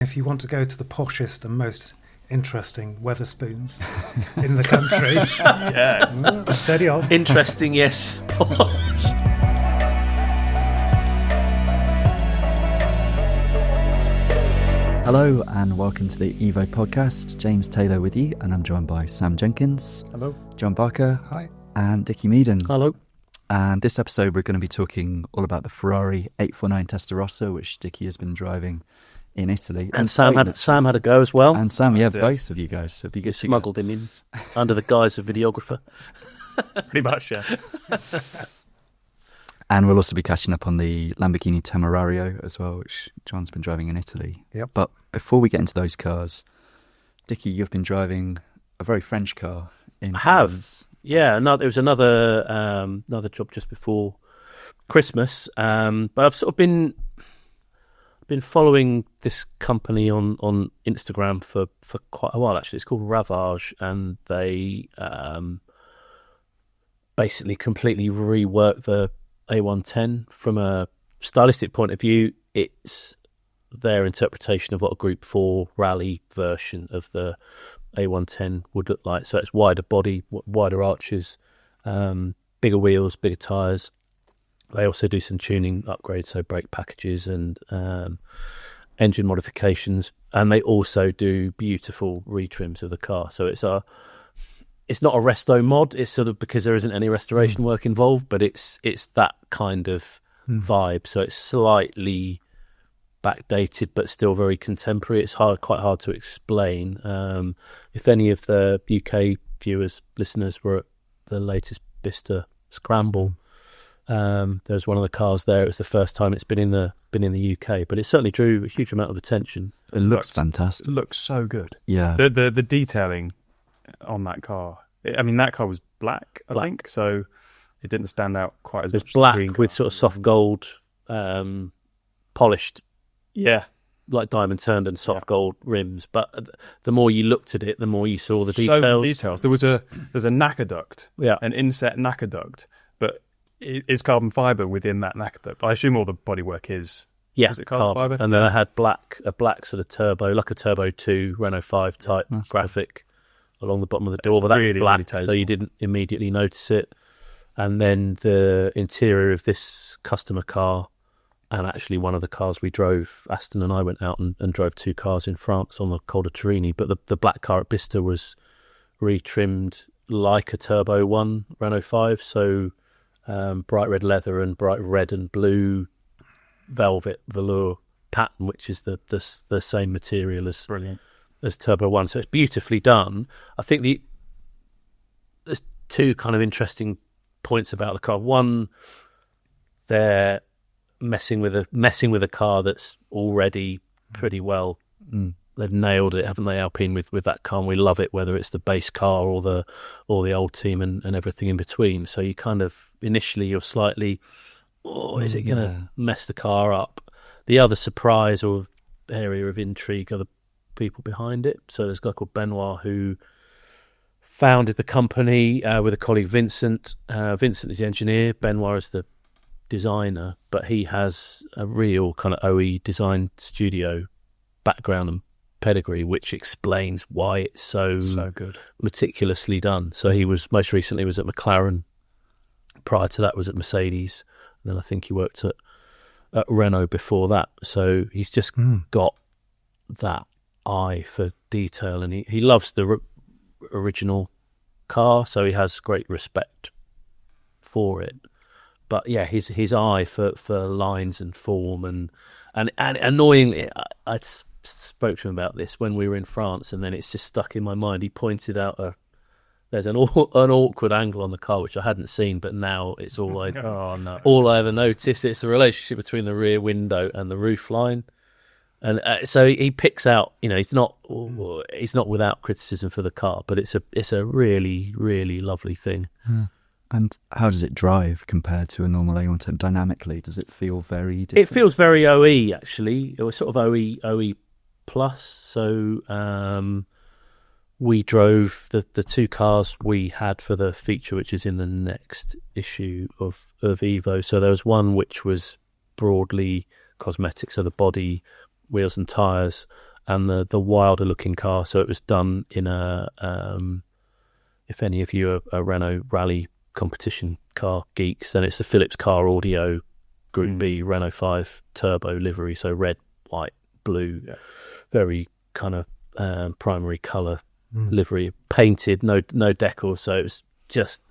If you want to go to the poshest and most interesting Weatherspoons in the country, Yeah, steady on. interesting, yes. Posh. Hello and welcome to the Evo podcast. James Taylor with you, and I'm joined by Sam Jenkins. Hello. John Barker. Hi. And Dickie Meaden. Hello. And this episode we're going to be talking all about the Ferrari 849 Testarossa, which Dickie has been driving in Italy. And Sam had a go as well. And Sam, yeah, both of you guys. So it'd be good to smuggled him in under the guise of videographer. Pretty much, yeah. And we'll also be catching up on the Lamborghini Temerario as well, which John's been driving in Italy. Yep. But before we get into those cars, Dickie, you've been driving a very French car. I have. Yeah, there was another job just before Christmas. But I've sort of been following this company on Instagram for quite a while, actually. It's called Ravage, and they basically completely reworked the A110 from a stylistic point of view. It's their interpretation of what a Group 4 rally version of the A110 would look like. So it's wider body, wider arches, bigger wheels, bigger tyres. They also do some tuning upgrades, so brake packages and engine modifications, and they also do beautiful retrims of the car. So it's not a resto mod. It's sort of because there isn't any restoration work involved, but it's that kind of vibe. So it's slightly backdated, but still very contemporary. It's quite hard to explain. If any of the UK listeners were at the latest Bicester Scramble, there's one of the cars there. It was the first time it's been in the UK, but it certainly drew a huge amount of attention. It looks fantastic. It looks so good. Yeah. The detailing on that car. I mean, that car was black, I think, so it didn't stand out quite as much. It's black with sort of soft gold, polished. Yeah. Like diamond turned and soft gold rims, but the more you looked at it, the more you saw the details. So details. There's a knacker duct, yeah, an inset knacker duct, but it's carbon fibre within that knacker duct. I assume all the bodywork is. Yeah, is it carbon fibre? And then I had a black sort of turbo, like a Turbo 2 Renault 5 type graphic along the bottom of the door, but that was black, really so you didn't immediately notice it. And then the interior of this customer car, and actually one of the cars we drove, Aston and I went out and drove two cars in France on the Col de Turini, but the black car at Bicester was retrimmed like a Turbo 1 Renault 5, so bright red leather and bright red and blue velvet velour pattern, which is the same material as Turbo 1. So it's beautifully done. I think there's two kind of interesting points about the car. One, they're messing with a car that's already pretty well. They've nailed it, haven't they, Alpine, with that car? And we love it, whether it's the base car or the old team and everything in between. So you kind of initially you're slightly, is it going to mess the car up? The other surprise or area of intrigue are the people behind it. So there's a guy called Benoit who founded the company with a colleague, Vincent. Vincent is the engineer, Benoit is the designer, but he has a real kind of OE design studio background and pedigree, which explains why it's so good, meticulously done. So he was most recently was at McLaren. Prior to that was at Mercedes, and then I think he worked at Renault before that. So he's just got that eye for detail, and he loves the original car, so he has great respect for it. But yeah, his eye for lines and form and annoyingly, I spoke to him about this when we were in France, and then it's just stuck in my mind. He pointed out there's an awkward angle on the car which I hadn't seen, but now it's all all I ever noticed. It's the relationship between the rear window and the roof line, and so he picks out. He's not without criticism for the car, but it's a really, really lovely thing. And how does it drive compared to a normal A110 dynamically? Does it feel very different? It feels very OE, actually. It was sort of OE plus. So we drove the two cars we had for the feature, which is in the next issue of Evo. So there was one which was broadly cosmetic, so the body, wheels and tyres, the wilder looking car. So it was done in a if any of you are Renault Rally competition car geeks, then it's the Philips Car Audio Group B Renault 5 turbo livery, so red, white, blue, very kind of primary colour livery, painted, no decor, so it was just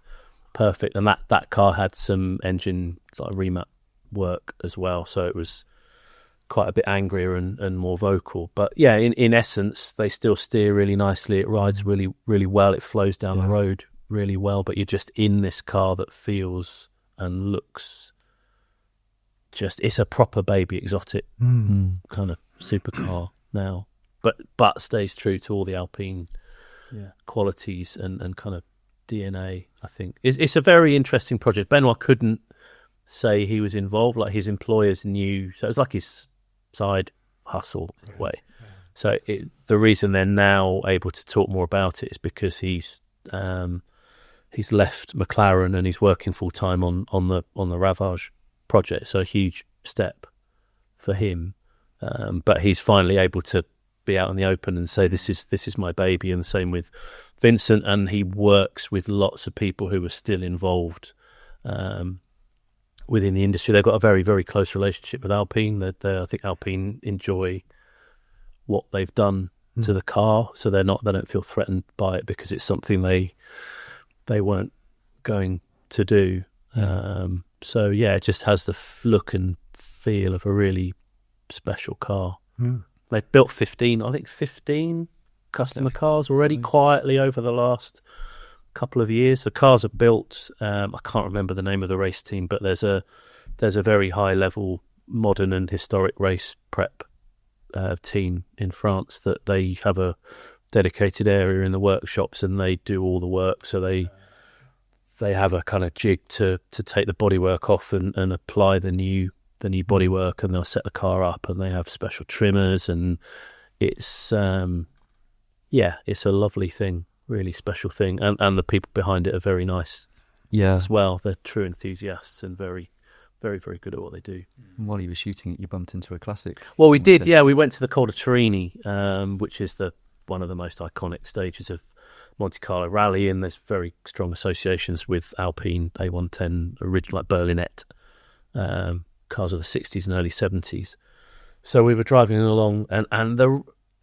perfect. And that car had some engine like remat work as well, so it was quite a bit angrier and more vocal. But yeah, in essence, they still steer really nicely. It rides really, really well. It flows down the road really well. But you're just in this car that feels and looks it's a proper baby exotic kind of supercar now. But stays true to all the Alpine qualities and kind of DNA, I think. It's a very interesting project. Benoit couldn't say he was involved, like his employers knew. So it was like his side hustle way. So the reason they're now able to talk more about it is because he's left McLaren and he's working full time on the Ravage project. So a huge step for him, but he's finally able to be out in the open and say this is my baby. And the same with Vincent, and he works with lots of people who are still involved within the industry. They've got a very, very close relationship with Alpine. I think Alpine enjoy what they've done to the car, so they don't feel threatened by it because it's something they weren't going to do. So yeah, it just has the look and feel of a really special car. They've built 15 customer cars already quietly over the last couple of years. The cars are built. I can't remember the name of the race team, but there's a very high level modern and historic race prep team in France that they have a dedicated area in the workshops and they do all the work. So they have a kind of jig to take the bodywork off and apply the new bodywork, and they'll set the car up and they have special trimmers, and it's it's a lovely thing, really special thing, and the people behind it are very nice as well. They're true enthusiasts and very, very, very good at what they do. And while you were shooting it, you bumped into a classic. Well, we did, we went to the Col de Torini, which is one of the most iconic stages of Monte Carlo Rally, and there's very strong associations with Alpine A110, original like Berlinette cars of the 60s and early 70s. So we were driving along, and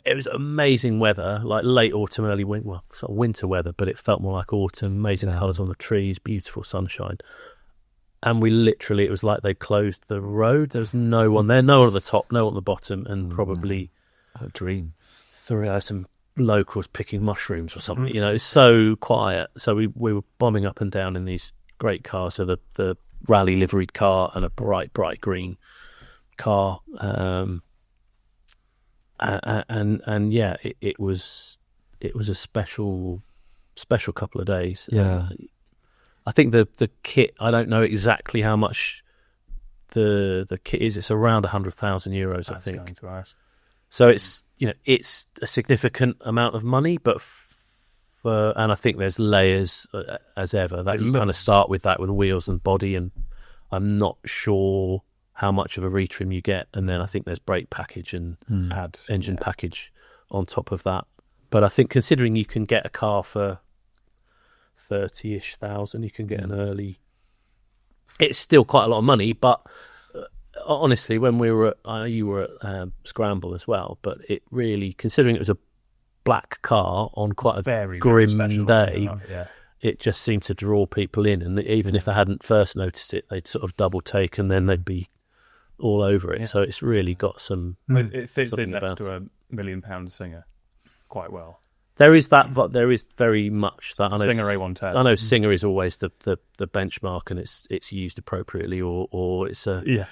it was amazing weather, like late autumn, early winter, well, sort of winter weather, but it felt more like autumn. Amazing colours on the trees, beautiful sunshine. And it was like they closed the road. There was no one there, no one at the top, no one at the bottom, and probably a dream. Some locals picking mushrooms or something. It's so quiet. So we were bombing up and down in these great cars. So the rally liveried car and a bright green car. It was a special couple of days. I think the kit, I don't know exactly how much the kit is. It's around 100,000 euros, I think. So it's a significant amount of money, but and I think there's layers as ever that you kind of start with that with wheels and body, and I'm not sure how much of a retrim you get, and then I think there's brake package and engine package on top of that. But I think considering you can get a car for 30-ish thousand, you can get an early. It's still quite a lot of money, but honestly, when you were at Scramble as well, but it really, considering it was a black car on quite a very grim day, it just seemed to draw people in, and even if they hadn't first noticed it, they'd sort of double take and then they'd be all over it. So it's really got some. It fits in next to a £1 million Singer quite well. There is that. There is very much that. I know Singer A110. I know Singer is always the benchmark, and it's used appropriately, or it's a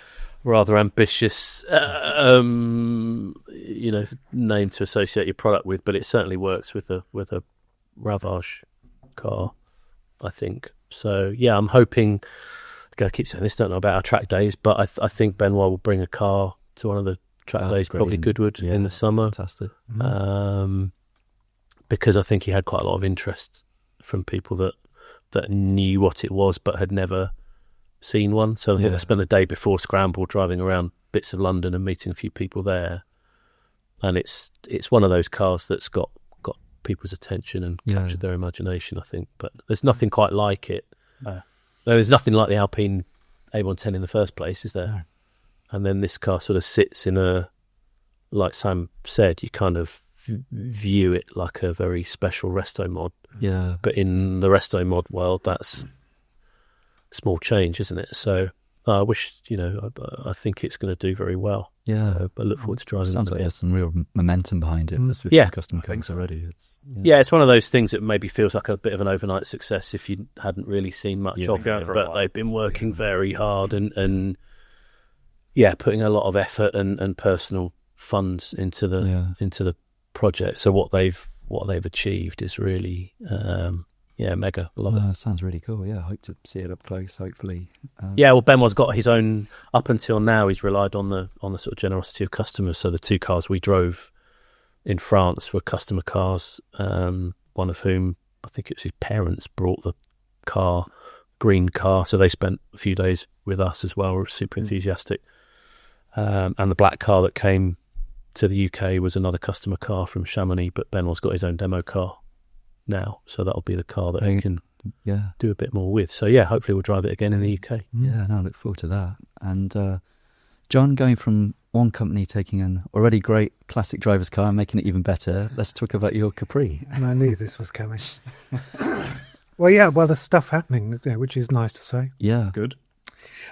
rather ambitious name to associate your product with, but it certainly works with a Ravage car, I think. So yeah, I'm hoping. I keep saying this, don't know about our track days, but I think Benoit will bring a car to one of the track days, probably Goodwood in the summer. Fantastic. Because I think he had quite a lot of interest from people that knew what it was but had never seen one. So I think I spent the day before Scramble driving around bits of London and meeting a few people there. and it's one of those cars that's got people's attention and captured their imagination, I think. But there's nothing quite like it. No, there's nothing like the Alpine A110 in the first place, is there? No. And then this car sort of sits in a, like Sam said, you kind of view it like a very special resto mod. Yeah. But in the resto mod world, that's small change, isn't it? So I wish, I think it's going to do very well. Yeah. But I look forward to driving it. Sounds like there's some real momentum behind it. With custom cars already. It's one of those things that maybe feels like a bit of an overnight success if you hadn't really seen much of it. But they've been working very hard and putting a lot of effort and personal funds into the project. So what they've achieved is really mega. Love it. Sounds really cool. Yeah, I hope to see it up close. Hopefully. Well, Benoit's got his own. Up until now, he's relied on the sort of generosity of customers. So the two cars we drove in France were customer cars. One of whom, I think it was his parents, brought the green car. So they spent a few days with us as well. We were super enthusiastic. And the black car that came to the UK was another customer car from Chamonix, but Benoit's got his own demo car now, so that'll be the car that he can do a bit more with. So hopefully we'll drive it again in the UK. Yeah, I look forward to that. And John, going from one company taking an already great classic driver's car and making it even better, let's talk about your Capri. And I knew this was coming. Well, there's stuff happening, which is nice to say. Yeah, good.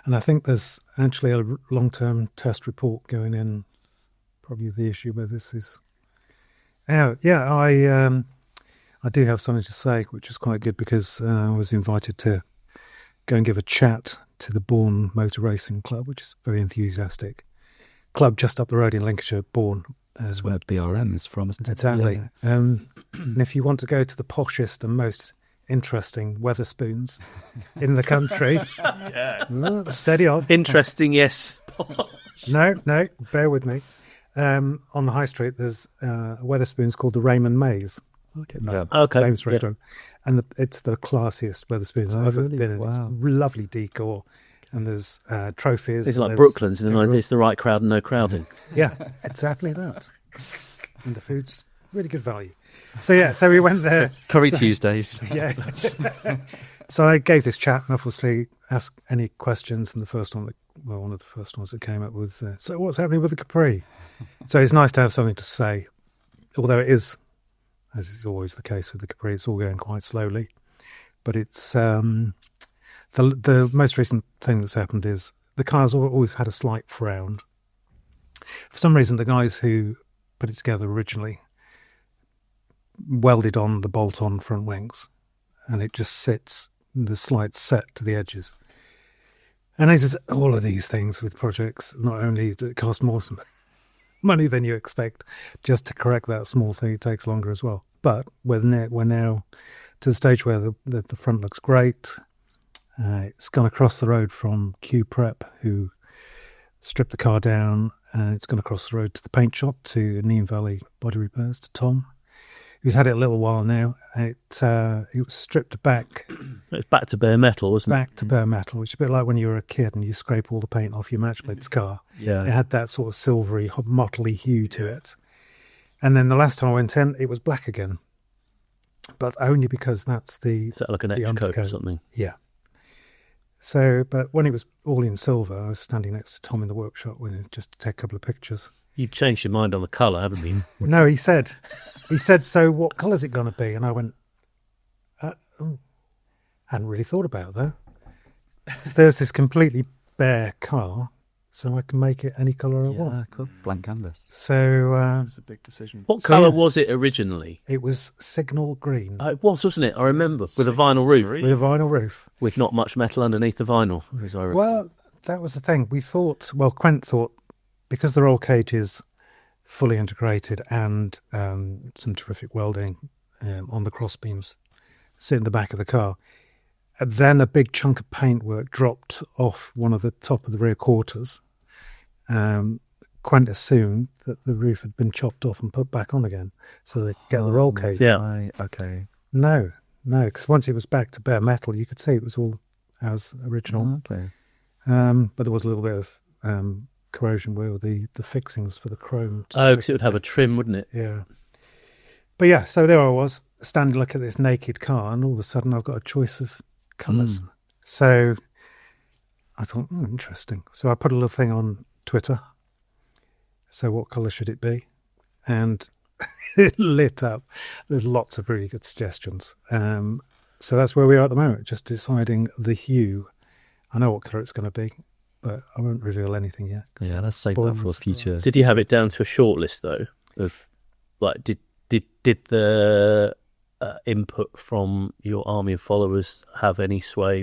And I think there's actually a long-term test report going in. Probably the issue where this is. I do have something to say, which is quite good because I was invited to go and give a chat to the Bourne Motor Racing Club, which is a very enthusiastic club just up the road in Lincolnshire, Bourne. That's where BRM is from, isn't it? Exactly. Yeah. And if you want to go to the poshest and most interesting Weatherspoons in the country, steady on. Interesting, yes. No, bear with me. On the high street, there's a Weatherspoons called the Raymond Mays. Famous restaurant, and it's the classiest Weatherspoons I've ever been in. Wow. It's lovely decor, and there's trophies. It's like Brooklands, it's the right crowd and no crowding. Yeah, exactly that. And the food's really good value. So we went there. Curry Tuesdays. Yeah. So I gave this chat and obviously asked any questions, and the first one, one of the first ones that came up was, so what's happening with the Capri? So it's nice to have something to say, although it is, as is always the case with the Capri, it's all going quite slowly. But it's the most recent thing that's happened is the car's always had a slight frown. For some reason, the guys who put it together originally welded on the bolt-on front wings, and it just sits, the slight set to the edges. And as all of these things with projects, not only does it cost more money than you expect, just to correct that small thing, it takes longer as well. But we're now to the stage where the front looks great. It's gone across the road from Q Prep, who stripped the car down, and it's gone across the road to the paint shop, to Neem Valley Body Repairs, to Tom, who's had it a little while now. It was stripped back. It's back to bare metal, wasn't it? Back to bare metal, which is a bit like when you were a kid and you scrape all the paint off your Matchblades car. Yeah. It had that sort of silvery, motley hue to it. And then the last time I went in, it was black again. But only because that's the... Is that like an etch coat or something? Yeah. So, but when it was all in silver, I was standing next to Tom in the workshop just to take a couple of pictures. You've changed your mind on the colour, haven't you? No, he said, so what colour's it going to be? And I went, hadn't really thought about that. So there's this completely bare car, so I can make it any colour I want. Yeah, cool. Blank canvas. So it's a big decision. What colour was it originally? It was signal green. It was, wasn't it? I remember. With a vinyl roof. With a vinyl roof. With not much metal underneath the vinyl. Well, that was the thing. Quent thought, because the roll cage is fully integrated and some terrific welding on the cross beams sit in the back of the car, and then a big chunk of paintwork dropped off one of the top of the rear quarters. Quent assumed that the roof had been chopped off and put back on again so they could get the roll cage. Yeah. Right, okay. No, because once it was back to bare metal, you could see it was all as original. Okay. But there was a little bit of corrosion wheel, the fixings for the chrome. Oh, because it would have a trim, wouldn't it? Yeah. But yeah, so there I was, standing looking at this naked car, and all of a sudden I've got a choice of colours. So I thought, interesting. So I put a little thing on Twitter. So what colour should it be? And it lit up. There's lots of really good suggestions. So that's where we are at the moment, just deciding the hue. I know what colour it's going to be, but I won't reveal anything yet. Yeah, let's save that for a future. Did you have it down to a short list though? Of like, did the input from your army of followers have any sway?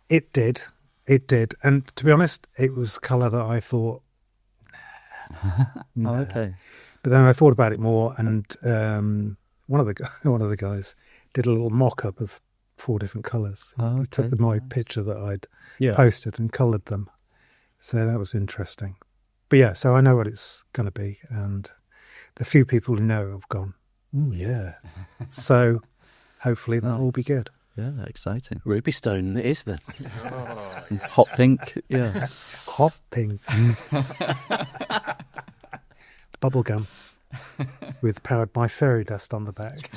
It did, and to be honest, it was colour that I thought. Oh, okay. But then I thought about it more, and one of the guys did a little mock-up of 4 different colours. Oh, He took my picture that I'd posted and coloured them. So that was interesting. But yeah, so I know what it's going to be, and the few people who know have gone, oh yeah. So hopefully that will be good. Yeah, exciting. Ruby Stone it is then. Hot pink, yeah. Hot pink. Bubblegum with powered by fairy dust on the back.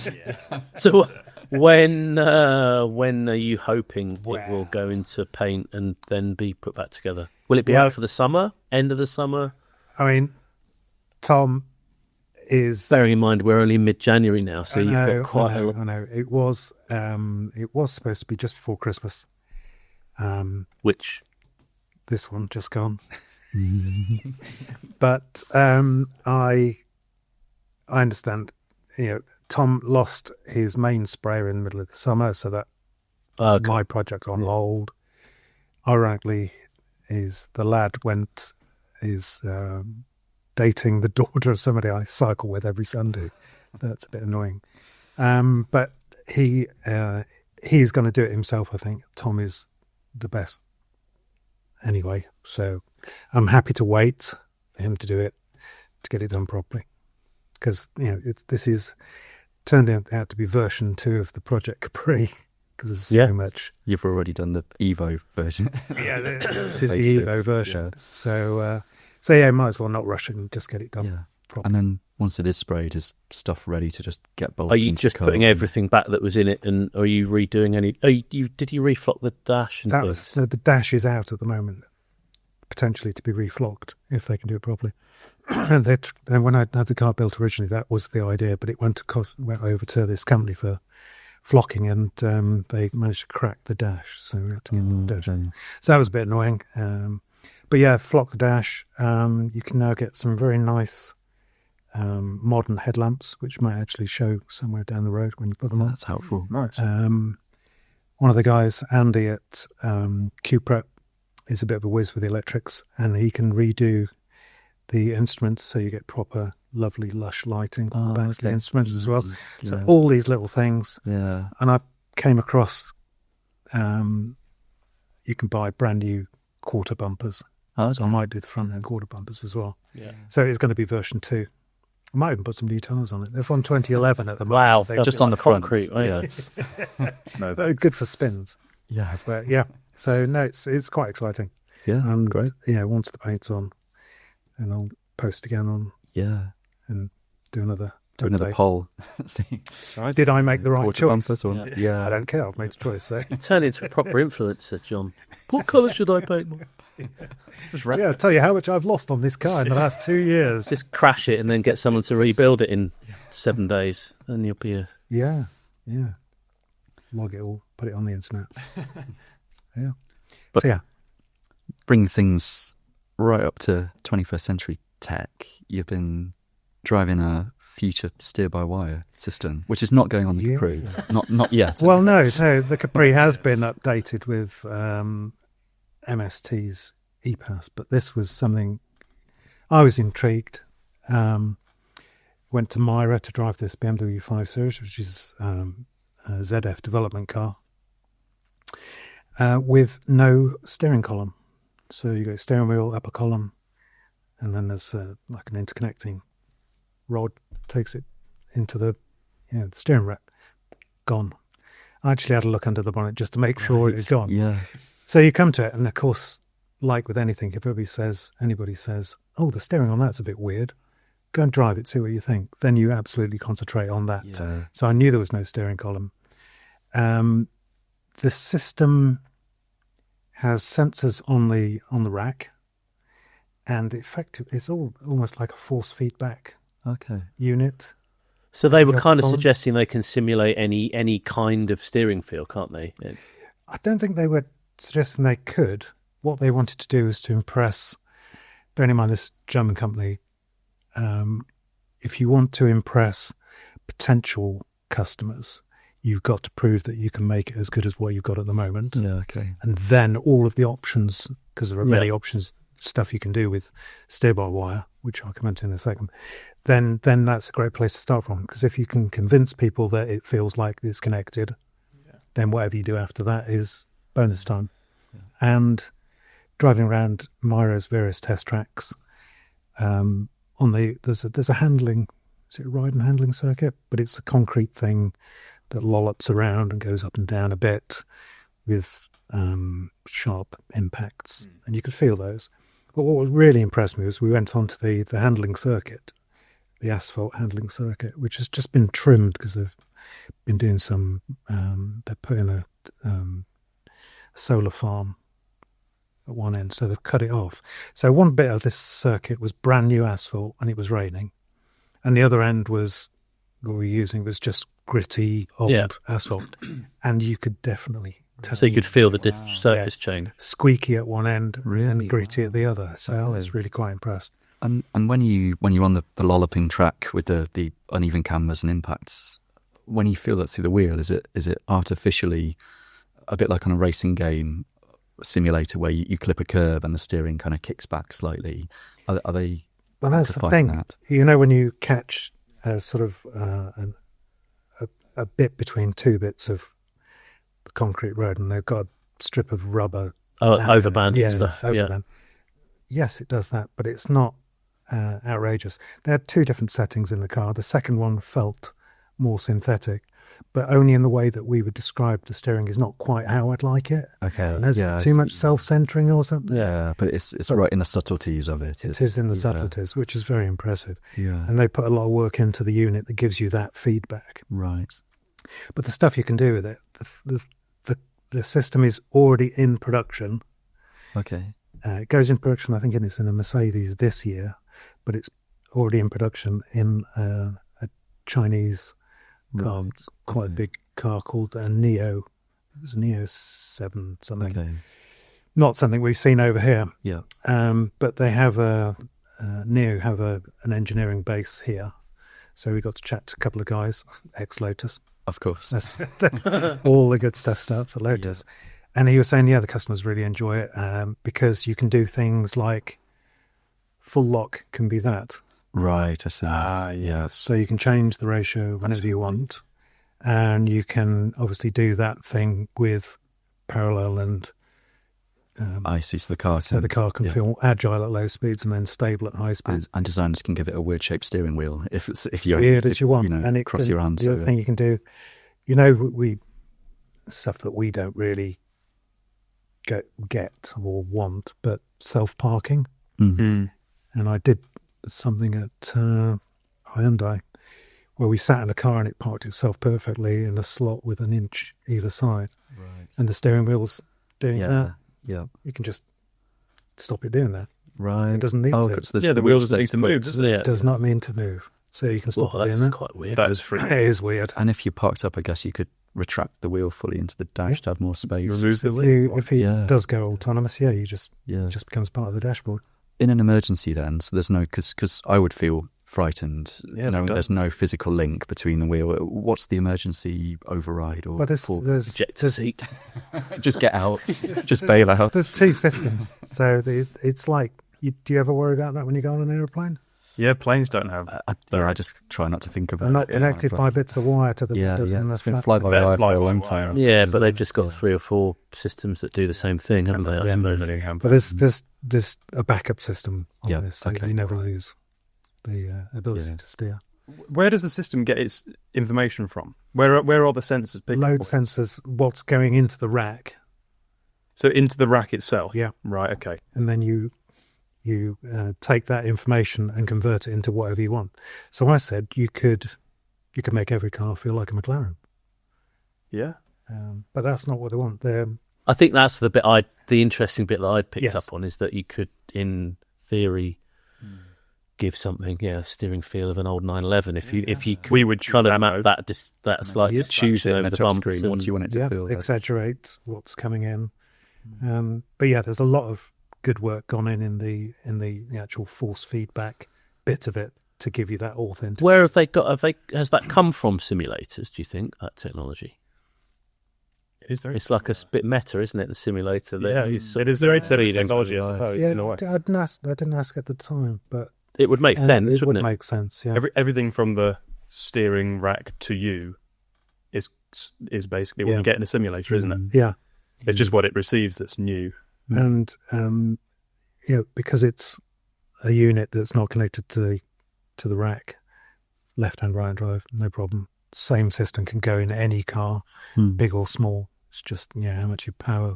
So when are you hoping it will go into paint and then be put back together? Will it be out for the summer? End of the summer? I mean, Tom is... Bearing in mind we're only mid-January now, so you've got quite a lot. I know. It was supposed to be just before Christmas. Which? This one, just gone. But I understand, Tom lost his main sprayer in the middle of the summer, so that my project on hold. Ironically, the lad is dating the daughter of somebody I cycle with every Sunday. That's a bit annoying. But he's going to do it himself, I think. Tom is the best. Anyway, so I'm happy to wait for him to do it, to get it done properly. Because, this is turned out to be version 2 of the Project Capri, because there's so much. You've already done the Evo version. Yeah, this is the Evo version. Yeah. So yeah, might as well not rush it and just get it done properly. And then once it is sprayed, is stuff ready to just get bolted? Are you just putting everything back that was in it, and are you redoing any? Did you reflock the dash? And the dash is out at the moment, potentially to be reflocked if they can do it properly. And when I had the car built originally, that was the idea, but it went over to this company for flocking, and they managed to crack the dash, so we had to get the dash. So that was a bit annoying. But yeah, flock the dash. You can now get some very nice modern headlamps, which might actually show somewhere down the road when you put them on. That's helpful. Nice. One of the guys, Andy at Q-Prep, is a bit of a whiz with the electrics, and he can redo the instruments so you get proper, lovely, lush lighting on the backs of the instruments as well. Yeah. So all these little things. Yeah. And I came across, you can buy brand new quarter bumpers. So I might do the front end quarter bumpers as well. Yeah. So it's going to be version 2. I might even put some new tyres on it. They're from 2011 at the moment. Wow, they're just on the concrete. front. Yeah. No, they're good for spins. Yeah. But yeah. So no, it's quite exciting. Yeah. And great. Yeah, once the paint's on, and I'll post again on. Yeah. And do another poll. See. Did I make the right Quarter choice? bumpers or, yeah. I don't care. I've made a choice. So. Turn into a proper influencer, John. What colour should I paint? Yeah, I'll tell you how much I've lost on this car in the last 2 years. Just crash it and then get someone to rebuild it in 7 days, and you'll be a... Yeah. Log it all, put it on the internet. Yeah. But so yeah, bring things right up to 21st century tech. You've been driving a future steer-by-wire system, which is not going on the Capri. Not yet. Well, no. So the Capri has been updated with MST's EPAS, but this was something I was intrigued. Went to Myra to drive this BMW 5 Series, which is a ZF development car, with no steering column. So you got steering wheel, upper column, and then there's like an interconnecting rod takes it into the steering rack. Gone. I actually had a look under the bonnet just to make sure it's gone. Yeah. So you come to it, and of course, like with anything, if anybody says, oh, the steering on that's a bit weird, go and drive it, see what you think. Then you absolutely concentrate on that. Yeah. So I knew there was no steering column. The system has sensors on the rack, and it's almost like a force feedback unit. So they were kind of suggesting they can simulate any kind of steering feel, can't they? Yeah. I don't think they were suggesting they could. What they wanted to do is to impress, bearing in mind this German company, if you want to impress potential customers, you've got to prove that you can make it as good as what you've got at the moment. Yeah, okay. And then all of the options, because there are many options, stuff you can do with steer-by-wire, which I'll come into in a second, then that's a great place to start from. Because if you can convince people that it feels like it's connected, then whatever you do after that is bonus time. Yeah. And driving around Myro's various test tracks, there's a handling, is it a ride and handling circuit? But it's a concrete thing that lollops around and goes up and down a bit with sharp impacts, and you could feel those. But what really impressed me was we went on to the handling circuit, the asphalt handling circuit, which has just been trimmed because they've been doing some, they're putting a solar farm at one end, so they've cut it off. So one bit of this circuit was brand new asphalt and it was raining, and the other end was, what we were using was just gritty old asphalt, and you could definitely tell. So you could feel the surface change. Squeaky at one end and gritty at the other. So I was really quite impressed. And when you're on the lolloping track with the uneven canvas and impacts, when you feel that through the wheel, is it artificially a bit like on a racing game simulator where you clip a curve and the steering kind of kicks back slightly? Are they? Well, that's the thing. That? You know, when you catch a sort of a bit between two bits of the concrete road, and they've got a strip of rubber. Overband and stuff. Overband. Yeah. Yes, it does that, but it's not outrageous. There are two different settings in the car. The second one felt more synthetic, but only in the way that we would describe the steering is not quite how I'd like it. Okay. And there's too much self-centering or something. Yeah, but it's right in the subtleties of it. It is in the subtleties, which is very impressive. Yeah. And they put a lot of work into the unit that gives you that feedback. Right. But the stuff you can do with it, the system is already in production. Okay. It goes in production, I think it's in a Mercedes this year, but it's already in production in a Chinese car, quite a big car called a Neo. It was a Neo 7 something. Okay. Not something we've seen over here. Yeah. But they have Neo have an engineering base here. So we got to chat to a couple of guys, ex-Lotus. Of course. All the good stuff starts at Lotus. Yeah. And he was saying, the customers really enjoy it because you can do things like full lock can be that. Right, I see. Yes. So you can change the ratio whenever you want. And you can obviously do that thing with parallel and... I see. So the car can feel agile at low speeds and then stable at high speeds. And designers can give it a weird-shaped steering wheel if you're... Weird as you want. And it cross your hands. The other thing you can do, stuff that we don't really get or want, but self-parking. Mm-hmm. And I did something at Hyundai where we sat in a car and it parked itself perfectly in a slot with an inch either side. Right. And the steering wheel's doing that. Yeah. You can just stop it doing that. Right. It doesn't need to. The wheel doesn't need to move, doesn't it? It does not mean to move. So you can stop it doing that. That's quite weird. That is free. It is weird. And if you parked up, I guess you could retract the wheel fully into the dash to have more space. Remove the wheel. If he does go autonomous, it just becomes part of the dashboard. In an emergency then, so there's no... Because I would feel frightened knowing there's no physical link between the wheel. What's the emergency override? Or there's ejector seat. Just get out. Just bail out. There's two systems. So it's like, do you ever worry about that when you go on an aeroplane? Yeah, planes don't have. I just try not to think about They're not connected by bits of wire to the windows and the been fly by wire for a long time. Yeah, but they've just got 3 or 4 systems that do the same thing, haven't they? But there's a backup system on this, so you never lose the ability to steer. Where does the system get its information from? Where are the sensors? Load sensors, what's going into the rack. So into the rack itself. Yeah. Right. Okay. And then you take that information and convert it into whatever you want. So I said you could make every car feel like a McLaren, Yeah. but that's not what they want. I think that's the interesting bit that I'd picked Yes. up on, is that you could, in theory, give something, a steering feel of an old 911 if you could We would choose kind of that map mode. that slight You'd choose it distraction in over the the top bumps screen. What do you want it to feel like? exaggerate what's coming in. But yeah, there's a lot of good work gone in the actual force feedback bit of it to give you that authentic. Where have they got? Has that come from simulators? Do you think, that technology? It's like a bit meta, isn't it? The simulator. Yeah, it is very similar technology, I suppose, Yeah, in a way. I didn't ask at the time, but It would make sense, it would wouldn't it? make sense. Yeah, Everything from the steering rack to you is basically what you get in a simulator, isn't it? yeah. It's just what it receives that's new. And because it's a unit that's not connected to the rack, left hand, right hand drive, no problem. Same system can go in any car, big or small. It's just how much you power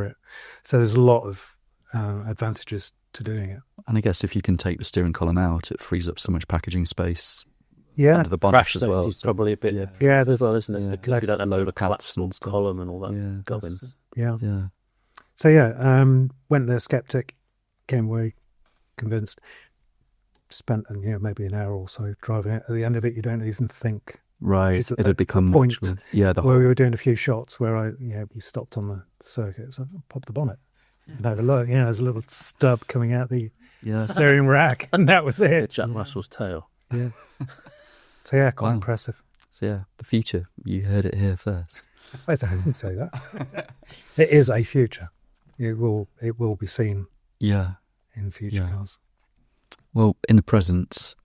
it. So there's a lot of advantages to doing it. And I guess if you can take the steering column out, it frees up so much packaging space Yeah, under the bonnet Crash as safety well. is probably a bit, yeah, as well, isn't it? yeah. Because you don't have Load a of collapsible cuts and column and all that Yeah, going. yeah. Yeah. So yeah, went there skeptic, came away convinced. Spent maybe an hour or so driving it. At the end of it, you don't even think. Right. Just at It had become the point much. Yeah. The where whole. we were doing a few shots where we stopped on the circuit, so I popped the bonnet and had a look. There's a little stub coming out the Yeah. steering rack, and that was it. Jack Russell's tail. Yeah. So yeah, quite Wow. impressive. So yeah, the future. You heard it here first. I didn't say that. It is a future. It will be seen Yeah. in future Yeah. cars. Well, in the present,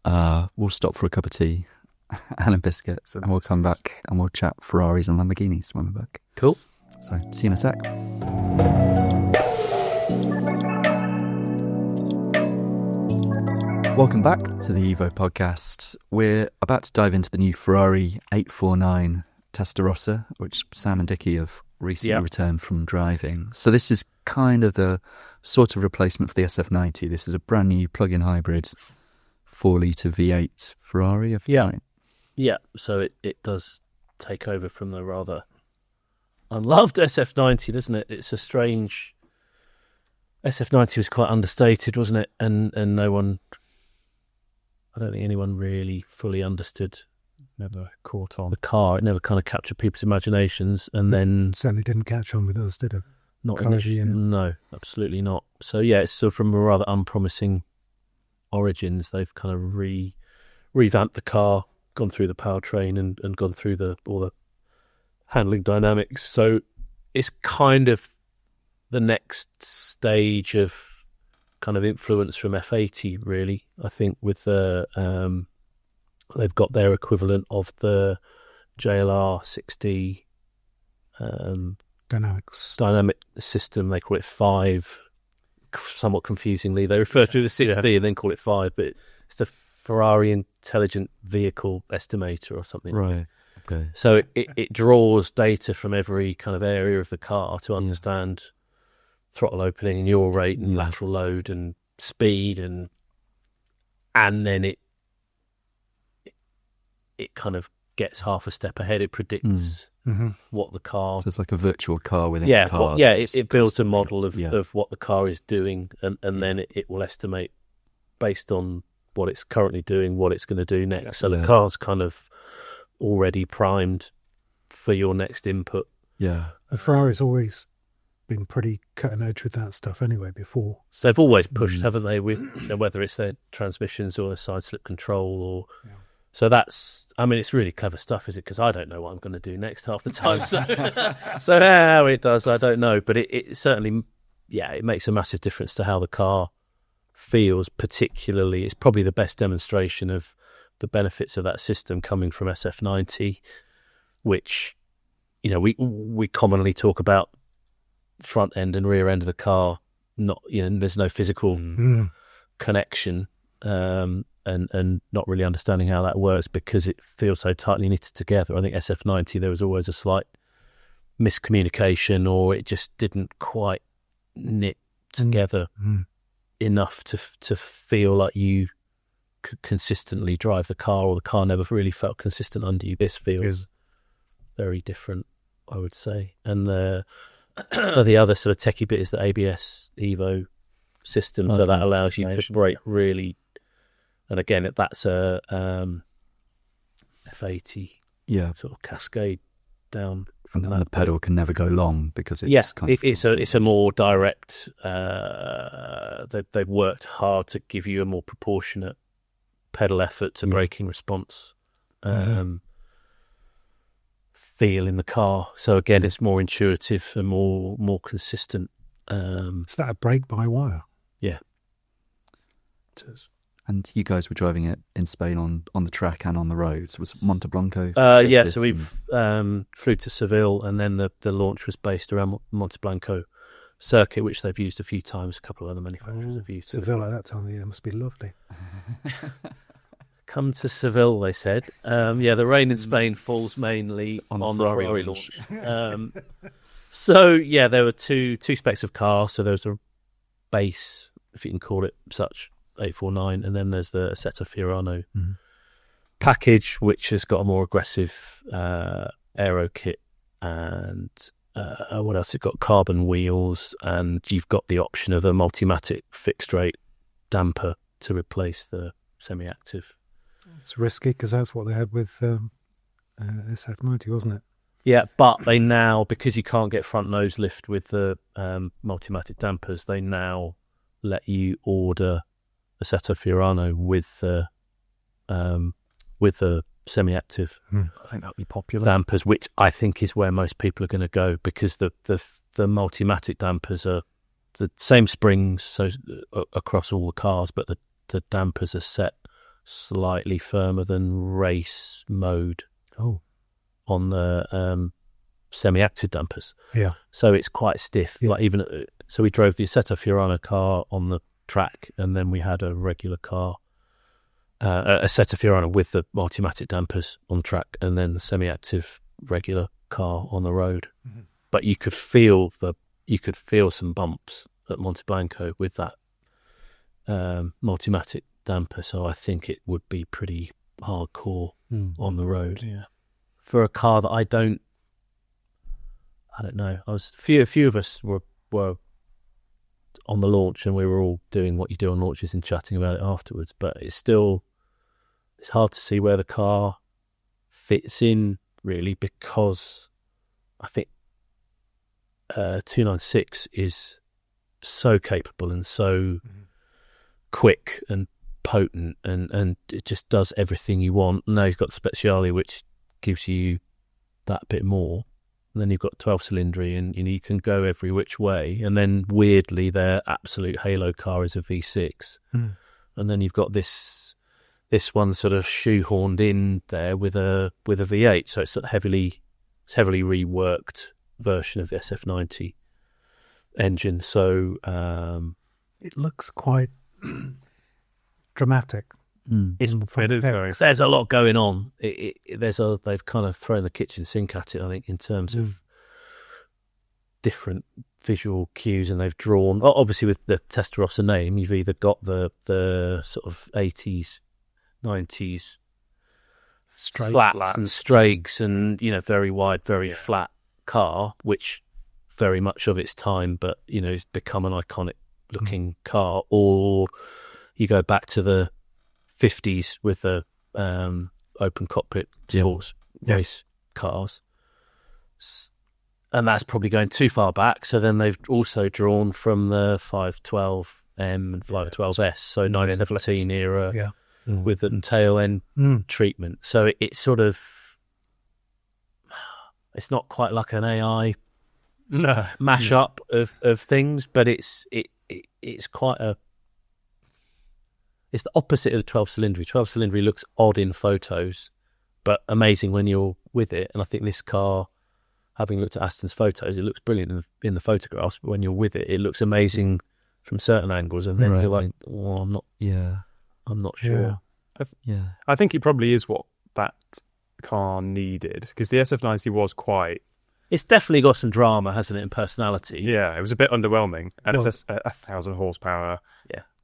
we'll stop for a cup of tea and a biscuit, and we'll come back and we'll chat Ferraris and Lamborghinis when we're back. Cool. So, see you in a sec. Welcome back to the Evo podcast. We're about to dive into the new Ferrari 849 Testarossa, which Sam and Dickie have recently returned from driving. So this is kind of the sort of replacement for the SF90. This is a brand new plug-in hybrid 4-litre V8 Ferrari. Right? Yeah, so it does take over from the rather unloved SF90, doesn't it? It's a strange... SF90 was quite understated, wasn't it? And no one... I don't think anyone really fully understood Never caught on. the car. It never kind of captured people's imaginations, and then Certainly didn't catch on with us, did it? not Cology, yeah. No, absolutely not. So yeah, it's sort of from a rather unpromising origins. They've kind of revamped the car, gone through the powertrain, and gone through all the handling dynamics. So it's kind of the next stage of kind of influence from F80, really. I think with the they've got their equivalent of the JLR 60 dynamic system. They call it 5, somewhat confusingly. They refer to the 60 and then call it 5, but it's the Ferrari Intelligent Vehicle Estimator or something. Right. Okay. So it draws data from every kind of area of the car to understand throttle opening and yaw rate and lateral load and speed, and then it kind of gets half a step ahead. It predicts what the car... So it's like a virtual car within a car. It builds a model of what the car is doing, and then it will estimate based on what it's currently doing, what it's going to do next. So the car's kind of already primed for your next input. Yeah. And Ferrari's always been pretty cutting edge with that stuff anyway before. So they've always pushed, haven't they, with whether it's their transmissions or their side slip control or... Yeah. So that's... I mean, it's really clever stuff, is it? Because I don't know what I'm going to do next half the time. So how it does, I don't know. But it certainly, it makes a massive difference to how the car feels, particularly. It's probably the best demonstration of the benefits of that system coming from SF90, which, we commonly talk about front end and rear end of the car. Not, there's no physical connection. And not really understanding how that works because it feels so tightly knitted together. I think SF90, there was always a slight miscommunication, or it just didn't quite knit together enough to feel like you could consistently drive the car, or the car never really felt consistent under you. This feels very different, I would say. And the other sort of techie bit is the ABS Evo system, so that allows you to brake really. And again, that's a F80 sort of cascade down from and that. the pedal can never go long because it's it's a more direct. They've worked hard to give you a more proportionate pedal effort to braking response feel in the car. So again, it's more intuitive and more consistent. Is that a brake by wire? Yeah, it is. And you guys were driving it in Spain on the track and on the roads. Was it Monte Blanco? So we flew to Seville, and then the launch was based around Monte Blanco circuit, which they've used a few times. A couple of other manufacturers have used. Seville at that time of year must be lovely. Come to Seville, they said. The rain in Spain falls mainly on the Ferrari launch. There were two specs of car. So there was a base, if you can call it such, 849, and then there's the Assetto Fiorano package, which has got a more aggressive aero kit, and what else? It's got carbon wheels, and you've got the option of a Multimatic fixed rate damper to replace the semi-active. It's risky because that's what they had with SF90, wasn't it? Yeah, but they now, because you can't get front nose lift with the Multimatic dampers, they now let you order Assetto Fiorano with the semi-active. I think that'll be popular. Dampers, which I think is where most people are going to go, because the Multimatic dampers are the same springs across all the cars, but the dampers are set slightly firmer than race mode on the semi-active dampers. Yeah. So it's quite stiff. Yeah. So we drove the Assetto Fiorano car on the track, and then we had a regular car, a Assetto Fiorano with the Multimatic dampers on track, and then the semi-active regular car on the road. Mm-hmm. But you could feel some bumps at Monte Blanco with that Multimatic damper. So I think it would be pretty hardcore on the road. Yeah. For a car that I don't know. A few of us were on the launch, and we were all doing what you do on launches and chatting about it afterwards, but it's hard to see where the car fits in, really, because I think 296 is so capable and so quick and potent, and it just does everything you want. Now you've got the Speciale, which gives you that bit more. And then you've got 12 cylindry, and you can go every which way. And then weirdly, their absolute halo car is a V6. And then you've got this one sort of shoehorned in there with a V8. So it's a heavily reworked version of the SF90 engine. So it looks quite dramatic. It is very. There's a lot going on. They've kind of thrown the kitchen sink at it, I think, in terms of different visual cues, and they've drawn. Obviously, with the Testarossa name, you've either got the sort of 80s, 90s flats and strakes, and very wide, very flat car, which very much of its time, but it's become an iconic looking car. Or you go back to the 50s with the open cockpit sports race cars, and that's probably going too far back. So then they've also drawn from the 512M and 512S, so 1917 era with the tail end treatment. So it's sort of, it's not quite like an AI mash-up of things, but it's quite a. It's the opposite of the 12 cylindry. 12 cylindry looks odd in photos, but amazing when you're with it. And I think this car, having looked at Aston's photos, it looks brilliant in the photographs, but when you're with it, it looks amazing from certain angles. And then you're like, I'm not sure. I think it probably is what that car needed, because the SF90 was quite It's definitely got some drama, hasn't it, and personality. Yeah, it was a bit underwhelming, and it's a 1,000 horsepower,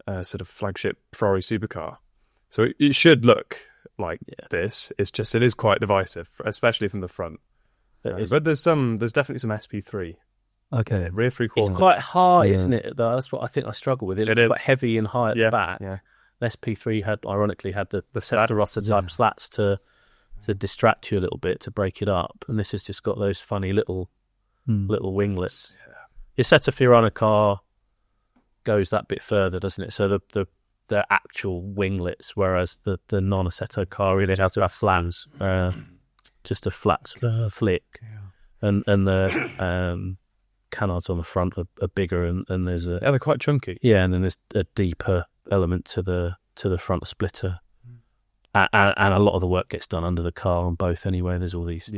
sort of flagship Ferrari supercar. So it should look like this. It's just it is quite divisive, especially from the front. But there's definitely some SP3. Okay, rear three quarters. It's quite high, isn't it? Though that's what I think I struggle with. It's quite heavy and high at the back. Yeah. SP3 had the Testarossa type slats to distract you a little bit, to break it up, and this has just got those funny little winglets. Yeah. Your Setta Fiorano car goes that bit further, doesn't it? So the actual winglets, whereas the non-Assetto car really has to have slams, just a flat flick, and the canards on the front are bigger, and there's they're quite chunky. Yeah, and then there's a deeper element to the front splitter, and a lot of the work gets done under the car on both anyway. There's all these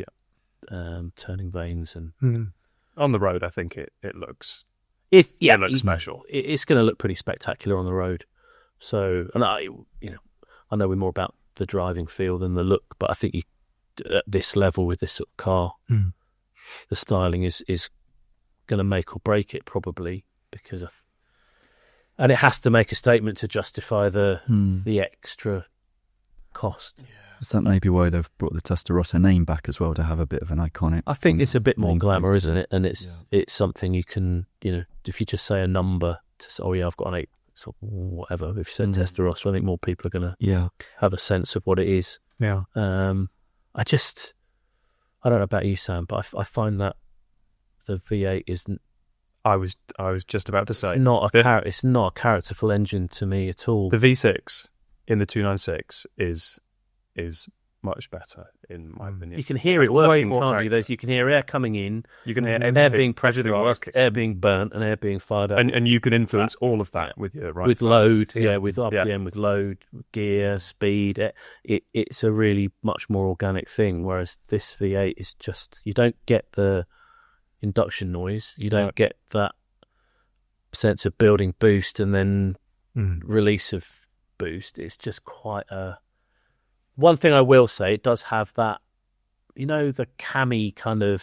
turning vanes, and on the road, I think it looks looks special. It's going to look pretty spectacular on the road. So, and I know we're more about the driving feel than the look, but I think at this level with this sort of car, the styling is going to make or break it probably, because and it has to make a statement to justify the extra cost. Is that maybe why they've brought the Testarossa name back as well, to have a bit of an iconic? I think it's a bit more glamour, isn't it? And it's something you can, if you just say a number to say, I've got an 8, so whatever. If you said Testarossa, I think more people are going to have a sense of what it is. Yeah. I don't know about you, Sam, but I find that the V8 isn't. I was just about to say it's not a characterful engine to me at all. The V6 in the 296 is much better in my opinion. You can hear it working, can't you? You can hear air coming in. You can hear air being pressurized, air being burnt, and air being fired up. And you can influence all of that with your with load, with RPM, with load, gear, speed. It's a really much more organic thing. Whereas this V8 is just, you don't get the induction noise, you don't get that sense of building boost and then release of boost. It's just quite a. One thing I will say, it does have that, the cammy kind of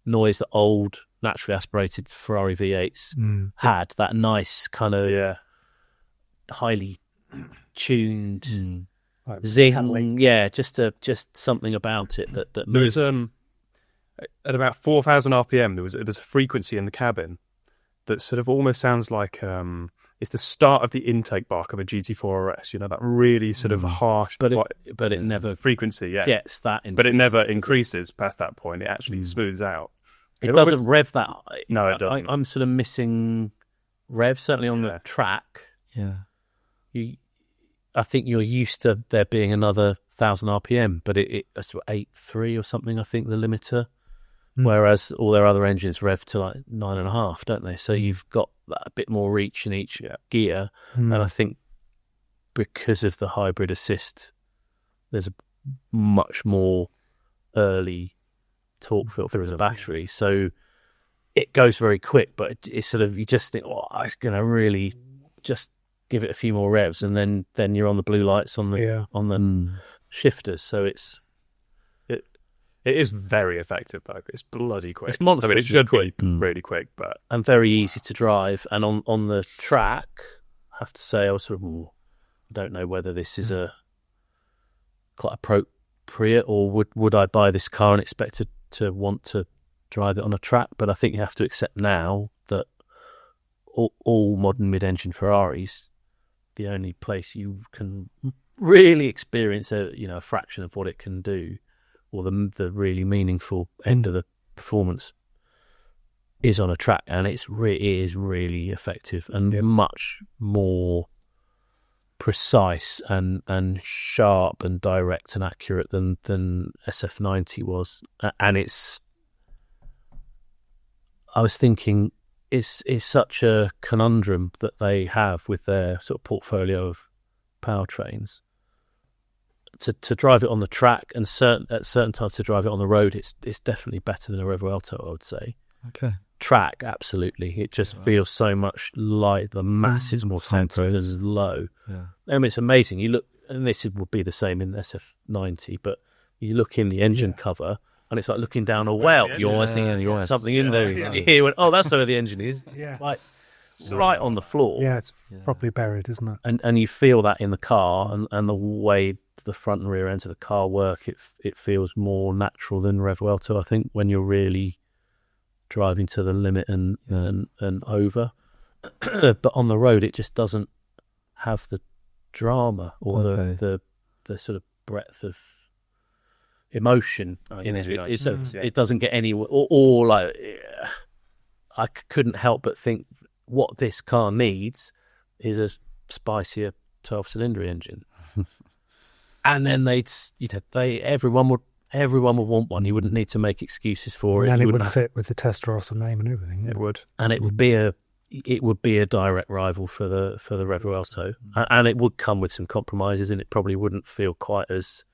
noise that old naturally aspirated Ferrari V8s had. That nice kind of highly tuned zing. Yeah, just something about it that moves. At about 4,000 RPM, there's a frequency in the cabin that sort of almost sounds like it's the start of the intake bark of a GT4 RS. That really sort of harsh, but it never frequency gets that. But it never increases past that point. It actually smooths out. It doesn't rev that. No, it doesn't. I'm sort of missing rev, certainly on the track. Yeah, I think you're used to there being another 1,000 RPM, but it's 8.3 or something. I think the limiter. Whereas all their other engines rev to like 9.5, don't they? So you've got a bit more reach in each gear. And I think because of the hybrid assist, there's a much more early torque filter through the battery. So it goes very quick, but it's sort of, you just think, it's going to really just give it a few more revs, and then you're on the blue lights on the shifters. So it is very effective, though. It's bloody quick. It's monstrous. I mean, it should be really quick, but and very easy to drive. And on the track, I have to say, I was sort of, I don't know whether this is quite appropriate, or would I buy this car and expect to want to drive it on a track? But I think you have to accept now that all modern mid-engine Ferraris, the only place you can really experience a fraction of what it can do, or the really meaningful end of the performance, is on a track, and it is really effective and much more precise and sharp and direct and accurate than SF90 was. And I was thinking, it's such a conundrum that they have with their sort of portfolio of powertrains. To drive it on the track and at certain times to drive it on the road, it's definitely better than a Revo Alto, I would say. Okay. Track, absolutely. It just feels so much light. The mass is more centered, is low. Yeah. I mean, it's amazing. You look, and this would be the same in SF90, but you look in the engine cover, and it's like looking down a well. You're always thinking, something in there. You hear, oh, that's where the engine is. Yeah. Like right on the floor. Yeah, it's properly buried, isn't it? And you feel that in the car, and the way the front and rear ends of the car work, it feels more natural than Revuelto, I think, when you're really driving to the limit and over. But on the road, it just doesn't have the drama or the sort of breadth of emotion in it. It doesn't get any, or like, I couldn't help but think what this car needs is a spicier 12-cylinder engine. And then everyone would want one. You wouldn't need to make excuses for it. And it would fit with the Testarossa name and everything. It would, and it would be a direct rival for the Revuelto, and it would come with some compromises, and it probably wouldn't feel quite as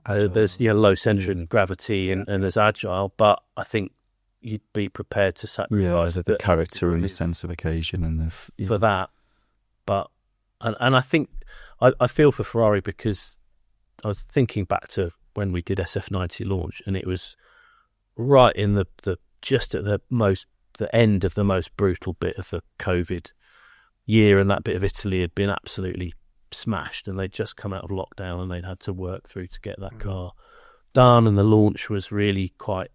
there's low centre of gravity and as agile. But I think you'd be prepared to sacrifice the character and the sense of occasion and for that. But and I think I feel for Ferrari, because I was thinking back to when we did SF90 launch, and it was right in the just at the end of the most brutal bit of the COVID year, and that bit of Italy had been absolutely smashed, and they'd just come out of lockdown, and they'd had to work through to get that car done, and the launch was really quite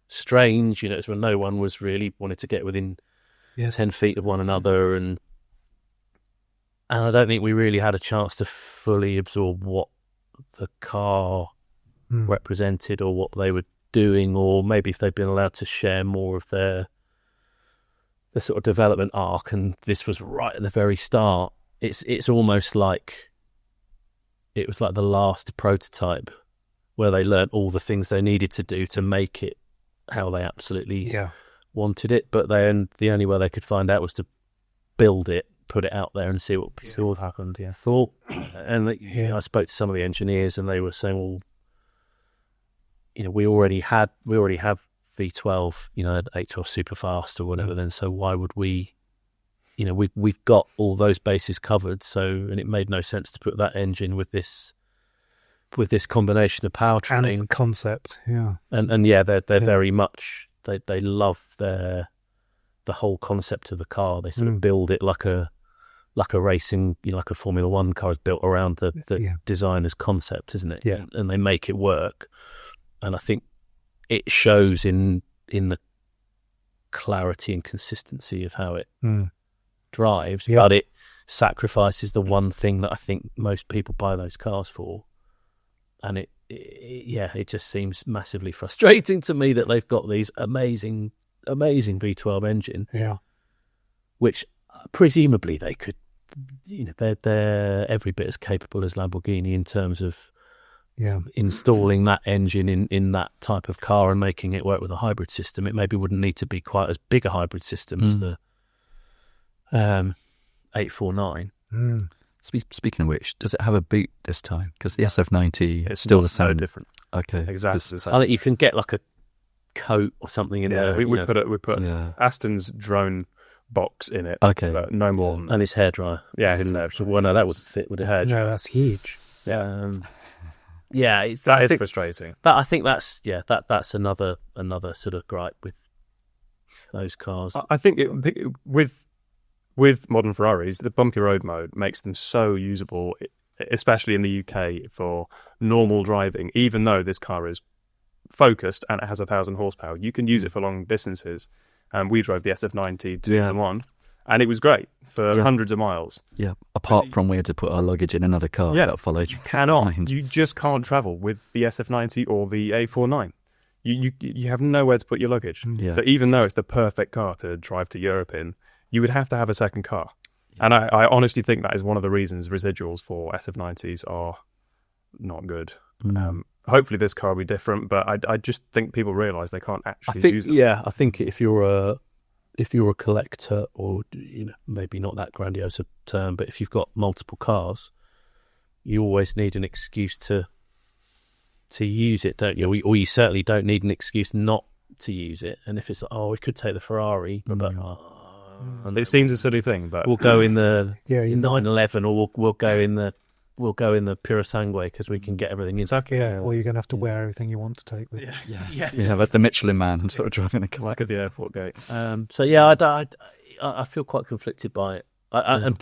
strange. It's when no one was really wanted to get within 10 feet of one another, and I don't think we really had a chance to fully absorb what the car represented, or what they were doing, or maybe if they'd been allowed to share more of the sort of development arc, and this was right at the very start. It's almost like it was like the last prototype where they learnt all the things they needed to do to make it how they absolutely wanted it, but the only way they could find out was to build it, put it out there, and see what happened. I spoke to some of the engineers, and they were saying, well, we already have V12, 812 super fast or whatever. Then so why would we? We've got all those bases covered. So, and it made no sense to put that engine with this combination of powertrain and concept. Yeah, and they're very much they love the whole concept of the car. They sort of build it like a racing, like a Formula One car is built around the designer's concept, isn't it? Yeah, and they make it work. And I think it shows in the clarity and consistency of how it drives, but it sacrifices the one thing that I think most people buy those cars for. And it just seems massively frustrating to me that they've got these amazing V12 engine, which presumably they could, they're every bit as capable as Lamborghini in terms of installing that engine in that type of car and making it work with a hybrid system. It maybe wouldn't need to be quite as big a hybrid system as the 849. Speaking of which, does it have a boot this time? Because the SF90 is still the same. No different. Okay, exactly the same. I think you can get like a coat or something in there. We put Aston's drone box in it. Okay, but no more. And his hairdryer. Yeah, his hair. Well, no, that wouldn't fit, would it? No, that's huge. Yeah. It's frustrating. But I think that's another sort of gripe with those cars. I think with modern Ferraris, the bumpy road mode makes them so usable, especially in the UK for normal driving. Even though this car is focused and it has 1,000 horsepower, you can use it for long distances. And we drove the SF90 2-in-1, and it was great for hundreds of miles. Yeah, apart from we had to put our luggage in another car that followed. You cannot. You just can't travel with the SF90 or the A49. You have nowhere to put your luggage. Yeah. So even though it's the perfect car to drive to Europe in, you would have to have a second car. And I honestly think that is one of the reasons residuals for SF90s are not good. Hopefully this car will be different, but I just think people realise they can't actually use them. Yeah, I think if you're a collector, or maybe not that grandiose a term, but if you've got multiple cars, you always need an excuse to use it, don't you? Or you certainly don't need an excuse not to use it. And if it's like, we could take the Ferrari, but it seems a silly thing, but we'll go in the 911, or we'll go in the we'll go in the pura sangue because we can get everything in. Exactly. Yeah, or you're going to have to wear everything you want to take with you. Yeah, like the Michelin Man sort of driving the car. Like at the airport gate. So yeah, I feel quite conflicted by it. And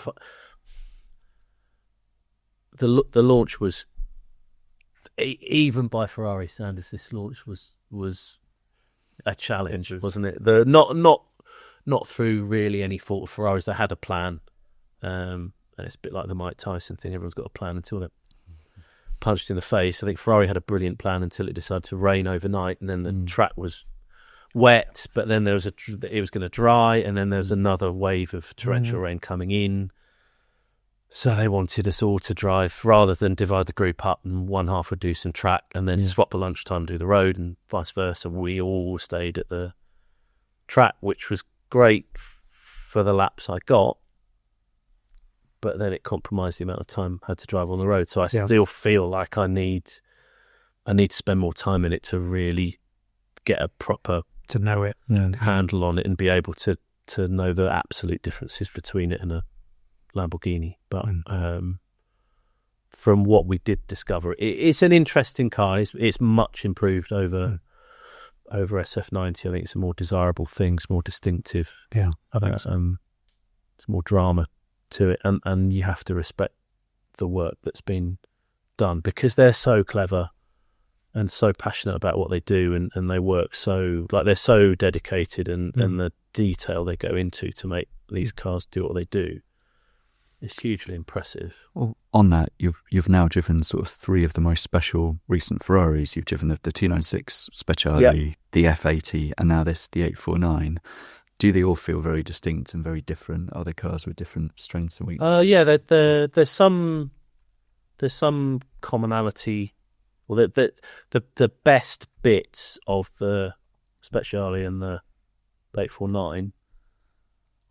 the launch was, even by Ferrari standards, this launch was a challenge, wasn't it? Not through really any fault of Ferraris. They had a plan, and it's a bit like the Mike Tyson thing. Everyone's got a plan until they're punched in the face. I think Ferrari had a brilliant plan until it decided to rain overnight, and then the track was wet. But then it was going to dry, and then there was another wave of torrential rain coming in. So they wanted us all to drive, rather than divide the group up and one half would do some track and then swap at lunchtime, do the road, and vice versa. We all stayed at the track, which was great for the laps I got, but then it compromised the amount of time I had to drive on the road. So I still feel like I need to spend more time in it to really get a proper To know it. handle on it and be able to know the absolute differences between it and a Lamborghini. But from what we did discover, it's an interesting car. It's much improved over SF90. I think it's a more desirable thing. It's more distinctive. Yeah, I think so. It's more drama to it, and you have to respect the work that's been done, because they're so clever and so passionate about what they do, and they work so, like, they're so dedicated, and the detail they go into to make these cars do what they do. It's hugely impressive. Well, on that, you've now driven sort of three of the most special recent Ferraris. You've driven the 296 Speciale, the F80, and now the 849. Do they all feel very distinct and very different? Are they cars with different strengths and weaknesses? Yeah, there's some commonality. Well, the best bits of the Speciale and the 849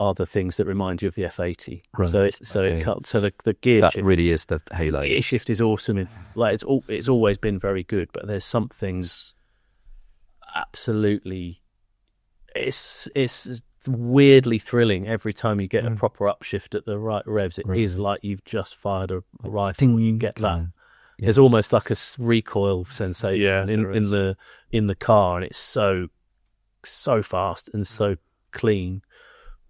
are the things that remind you of the F80. Right. So the gear that shift, really is the halo. gear shift is awesome. It's always been very good, but there's some things absolutely. It's weirdly thrilling every time you get a proper upshift at the right revs. It is like you've just fired a rifle. You get that. Yeah. There's almost like a recoil sensation in the car, and it's so fast and so clean.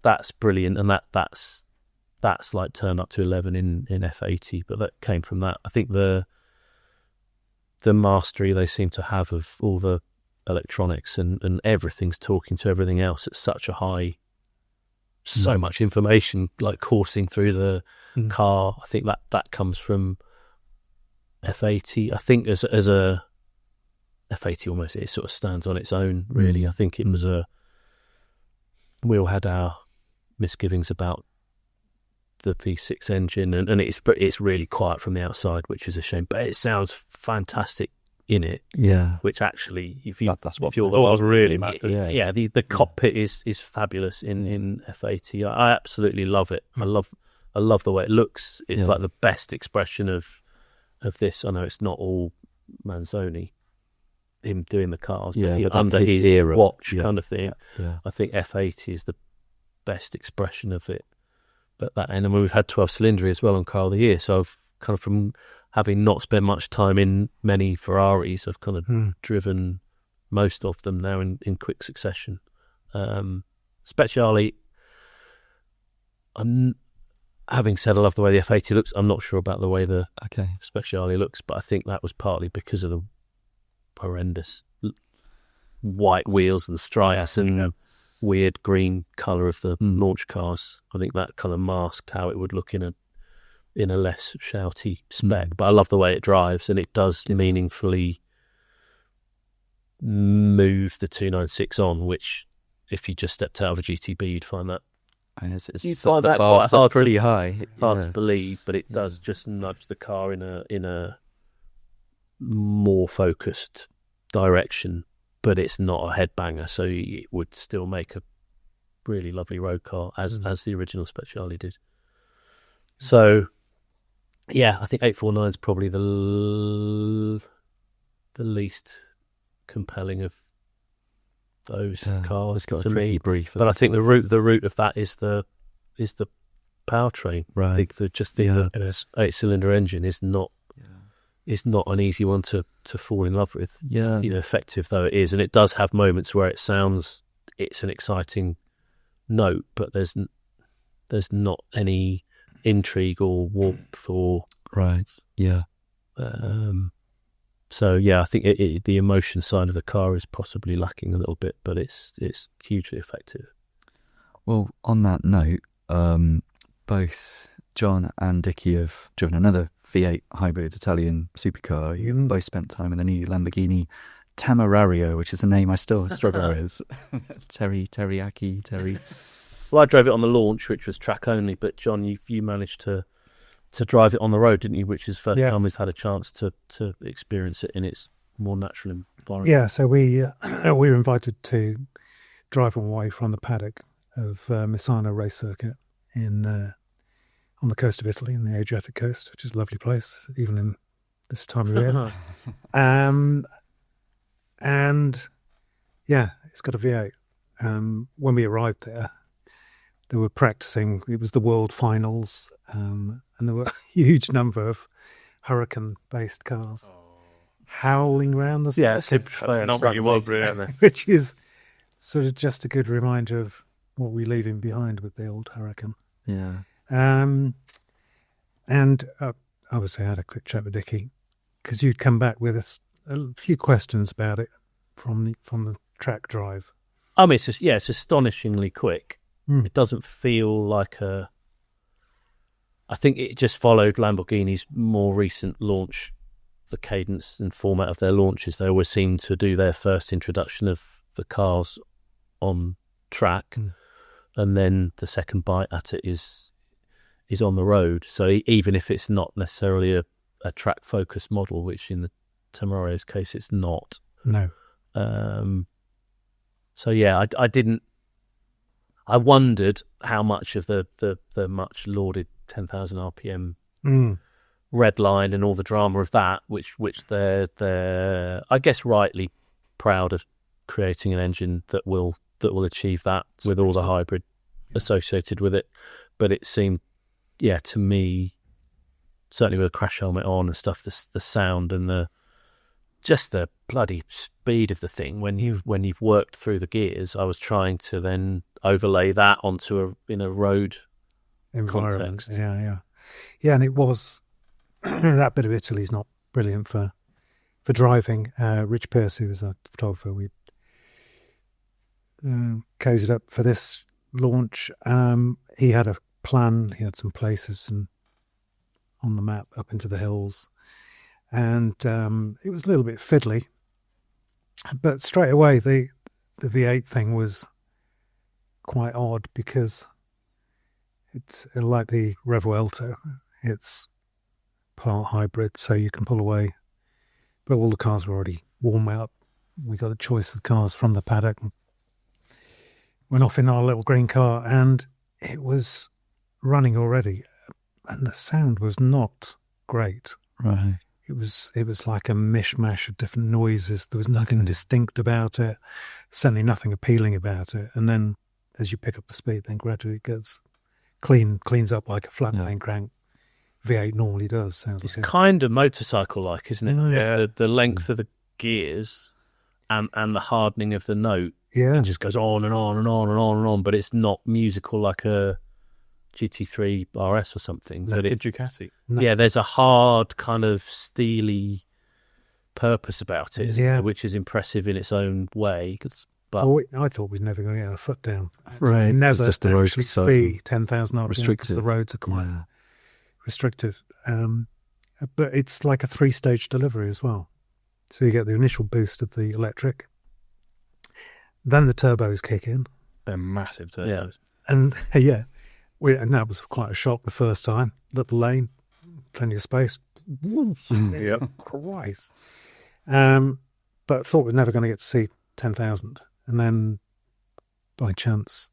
That's brilliant, and that's like turn up to 11 in F80, but that came from that. I think the mastery they seem to have of all the electronics and everything's talking to everything else at such a high, so much information like coursing through the car. I think that comes from F80. I think as a F80 almost, it sort of stands on its own, really. I think it was we all had our misgivings about the V6 engine, and it's really quiet from the outside, which is a shame, but it sounds fantastic in it. Yeah, which actually, if you're really matters. The cockpit is fabulous in F80. I absolutely love it. I love the way it looks. It's like the best expression of this. I know it's not all Manzoni, him doing the cars, but under his era, watch kind of thing. Yeah. I think F80 is the best expression of it. But and we've had 12 cylinder as well on Car of the Year, so I've kind of, from having not spent much time in many Ferraris, I've kind of driven most of them now in quick succession. Speciale, having said I love the way the F80 looks, I'm not sure about the way the Speciale looks, but I think that was partly because of the horrendous white wheels and stripes and weird green colour of the launch cars. I think that kind of masked how it would look in a less shouty spec. But I love the way it drives, and it does meaningfully move the 296 on, which if you just stepped out of a GTB, you'd find that you'd find that quite hard, pretty high, hard to believe. But it does just nudge the car in a more focused direction. But it's not a headbanger, so it would still make a really lovely road car, as the original Speciale did. So, yeah, I think 849 is probably the least compelling of those cars. It's got a tricky brief, but I think the root of that is the powertrain. Right. The 8-cylinder engine is not an easy one to fall in love with. Yeah. Effective though it is, and it does have moments where it sounds it's an exciting note, but there's not any intrigue or warmth or right. Yeah. So I think the emotion side of the car is possibly lacking a little bit, but it's hugely effective. Well, on that note, both John and Dickie have driven another V8 hybrid Italian supercar. You both spent time in the new Lamborghini Temerario, which is a name I still struggle with. Teriyaki. Well, I drove it on the launch, which was track only, but John, you managed to drive it on the road, didn't you? Which is the first time we've had a chance to experience it in its more natural environment. Yeah, so we were invited to drive away from the paddock of Misano race circuit on the coast of Italy, in the Adriatic coast, which is a lovely place, even in this time of year. And yeah, it's got a V8. When we arrived there, they were practicing. It was the World Finals, and there were a huge number of Huracan-based cars howling around the circuit. That's not what you want, really. Which is sort of just a good reminder of what we're leaving behind with the old Huracan. Yeah. And obviously I had a quick chat with Dickie, because you'd come back with a few questions about it from the track drive. I mean, it's astonishingly quick. It doesn't feel like I think it just followed Lamborghini's more recent launch, the cadence and format of their launches. They always seem to do their first introduction of the cars on track, and then the second bite at it is on the road. So even if it's not necessarily a track-focused model, which in the Temerario's case it's not. No. I wondered how much of the much lauded 10,000 RPM red line and all the drama of that, which they're I guess rightly proud of creating an engine that will achieve that with all the hybrid associated with it. But it seemed, to me, certainly with a crash helmet on and stuff, the sound and the bloody speed of the thing when you've worked through the gears. I was trying to then overlay that onto a road environment. Context. Yeah, and it was that bit of Italy is not brilliant for driving. Rich Piercy was a photographer. We cozied up for this launch. He had a plan. He had some places on the map up into the hills. And it was a little bit fiddly, but straight away the V8 thing was quite odd, because it's like the Revo Alto. It's part hybrid, so you can pull away, but all the cars were already warm up. We got a choice of cars from the paddock, went off in our little green car, and it was running already, and the sound was not great. Right. It was like a mishmash of different noises. There was nothing distinct about it, certainly nothing appealing about it. And then as you pick up the speed, then gradually it gets cleans up like a flat lane crank V8 normally does. It's kind of motorcycle-like, isn't it? Yeah. The length of the gears and the hardening of the note. Yeah. It just goes on and on and on and on and on, but it's not musical like a GT3 RS or something. Is that a Ducati? No. Yeah, there's a hard kind of steely purpose about it, which is impressive in its own way. But I thought we'd never going to get a foot down. Right. Never just the road actually so see 10,000 RPM because restricted. the roads are quite restrictive. But it's like a 3-stage delivery as well. So you get the initial boost of the electric, then the turbos kick in. They're massive turbos. And and that was quite a shock the first time. Little lane, plenty of space. Yep. Christ. But thought we're never going to get to see 10,000. And then, by chance,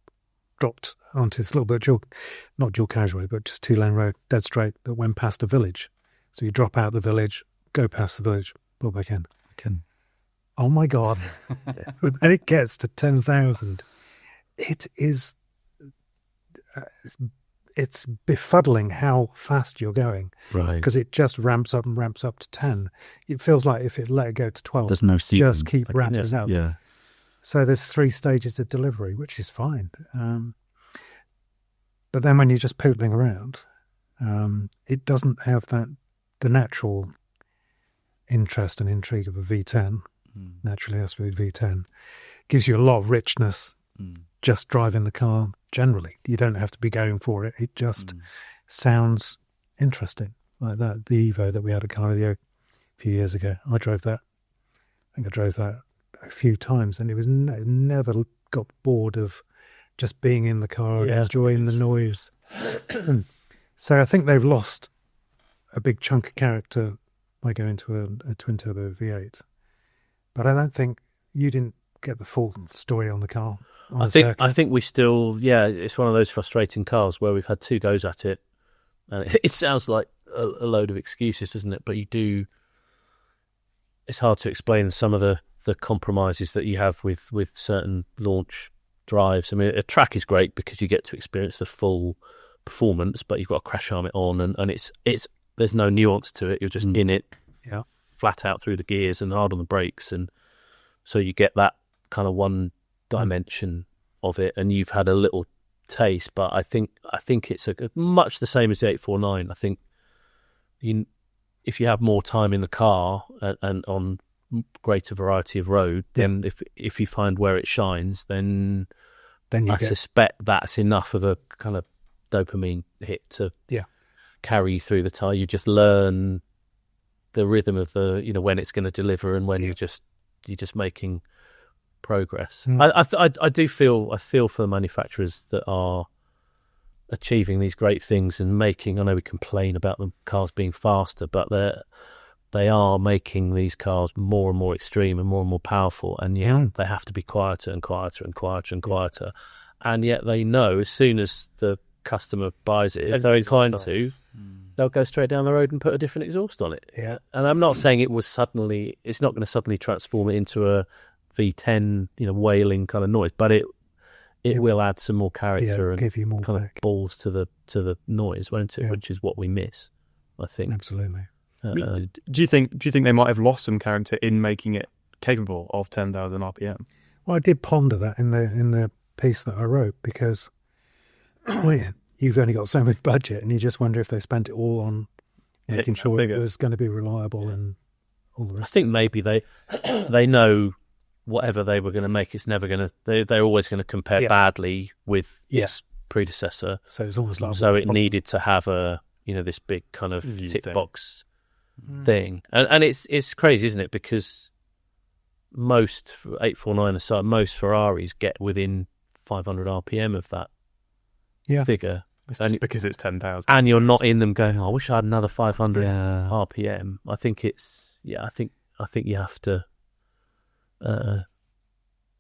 dropped onto this little bit of not dual carriageway, but just 2-lane road, dead straight, that went past a village. So you drop out the village, go past the village, pull back in. Oh my God. And it gets to 10,000. It is it's befuddling how fast you're going, Right. because it just ramps up and ramps up to 10. It feels like if it let it go to 12, There's no seating. just keep ramping up. Yeah. So there's 3 stages of delivery, which is fine. But then when you're just pootling around, it doesn't have the natural interest and intrigue of a V10. Naturally, that's with V10. Gives you a lot of richness just driving the car generally. You don't have to be going for it. It just sounds interesting, like that. The Evo that we had at Cario a few years ago, I drove that. I think I drove that a few times, and it was never got bored of just being in the car and enjoying the noise. So I think they've lost a big chunk of character by going to a twin turbo V8. But I don't think you didn't get the full story on the car. I think we still, it's one of those frustrating cars where we've had 2 goes at it, and it sounds like a load of excuses, doesn't it? But it's hard to explain some of the compromises that you have with certain launch drives. I mean, a track is great because you get to experience the full performance, but you've got a crash helmet on, and it's there's no nuance to it. You're just in it, flat out through the gears and hard on the brakes, and so you get that kind of one dimension of it, and you've had a little taste. But I think it's much the same as the 849. I think if you have more time in the car and on greater variety of road, then if you find where it shines, then I suspect that's enough of a kind of dopamine hit to carry you through the tire. You just learn the rhythm of the when it's going to deliver and when you're just making progress. I feel for the manufacturers that are achieving these great things and making. I know we complain about the cars being faster, but they are making these cars more and more extreme and more powerful, and they have to be quieter and quieter and quieter and quieter. And yet they know as soon as the customer buys it, if they're inclined to, they'll go straight down the road and put a different exhaust on it. Yeah. And I'm not saying it's not going to suddenly transform it into a V10, wailing kind of noise, but it will add some more character and give you more kind of balls to the noise, won't it? Yeah. Which is what we miss, I think. Absolutely. Do you think they might have lost some character in making it capable of 10,000 RPM? Well, I did ponder that in the piece that I wrote, because you've only got so much budget, and you just wonder if they spent it all on making sure it was going to be reliable and all the rest. I think maybe they know whatever they were going to make, it's never going to. They're always going to compare badly with its predecessor. So it's always like it needed to have a this big kind of tick box thing, and it's crazy, isn't it? Because most 849 aside, most Ferraris get within 500 RPM of that figure. It's just because it's 10,000, and you're not in them going, I wish I had another 500 RPM. I think I think you have to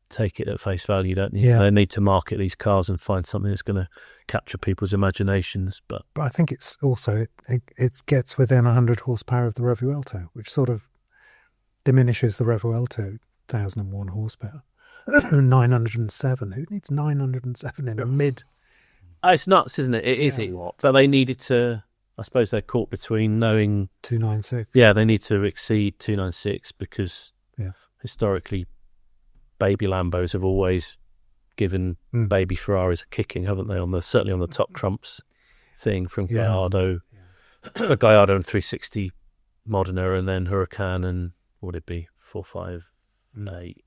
take it at face value, don't you? They need to market these cars and find something that's going to capture people's imaginations. But I think it's also it gets within 100 horsepower of the Revuelto, which sort of diminishes the Revuelto 1,001 horsepower. 907. Who needs 907 in a mid? It's nuts, isn't it? It is. So they needed to. I suppose they're caught between knowing 296. Yeah, they need to exceed 296 because historically, baby Lambos have always given baby Ferraris a kicking, haven't they? Certainly on the top trumps thing from Gallardo, Gallardo and 360 Modena, and then Huracan, and what would it be 458?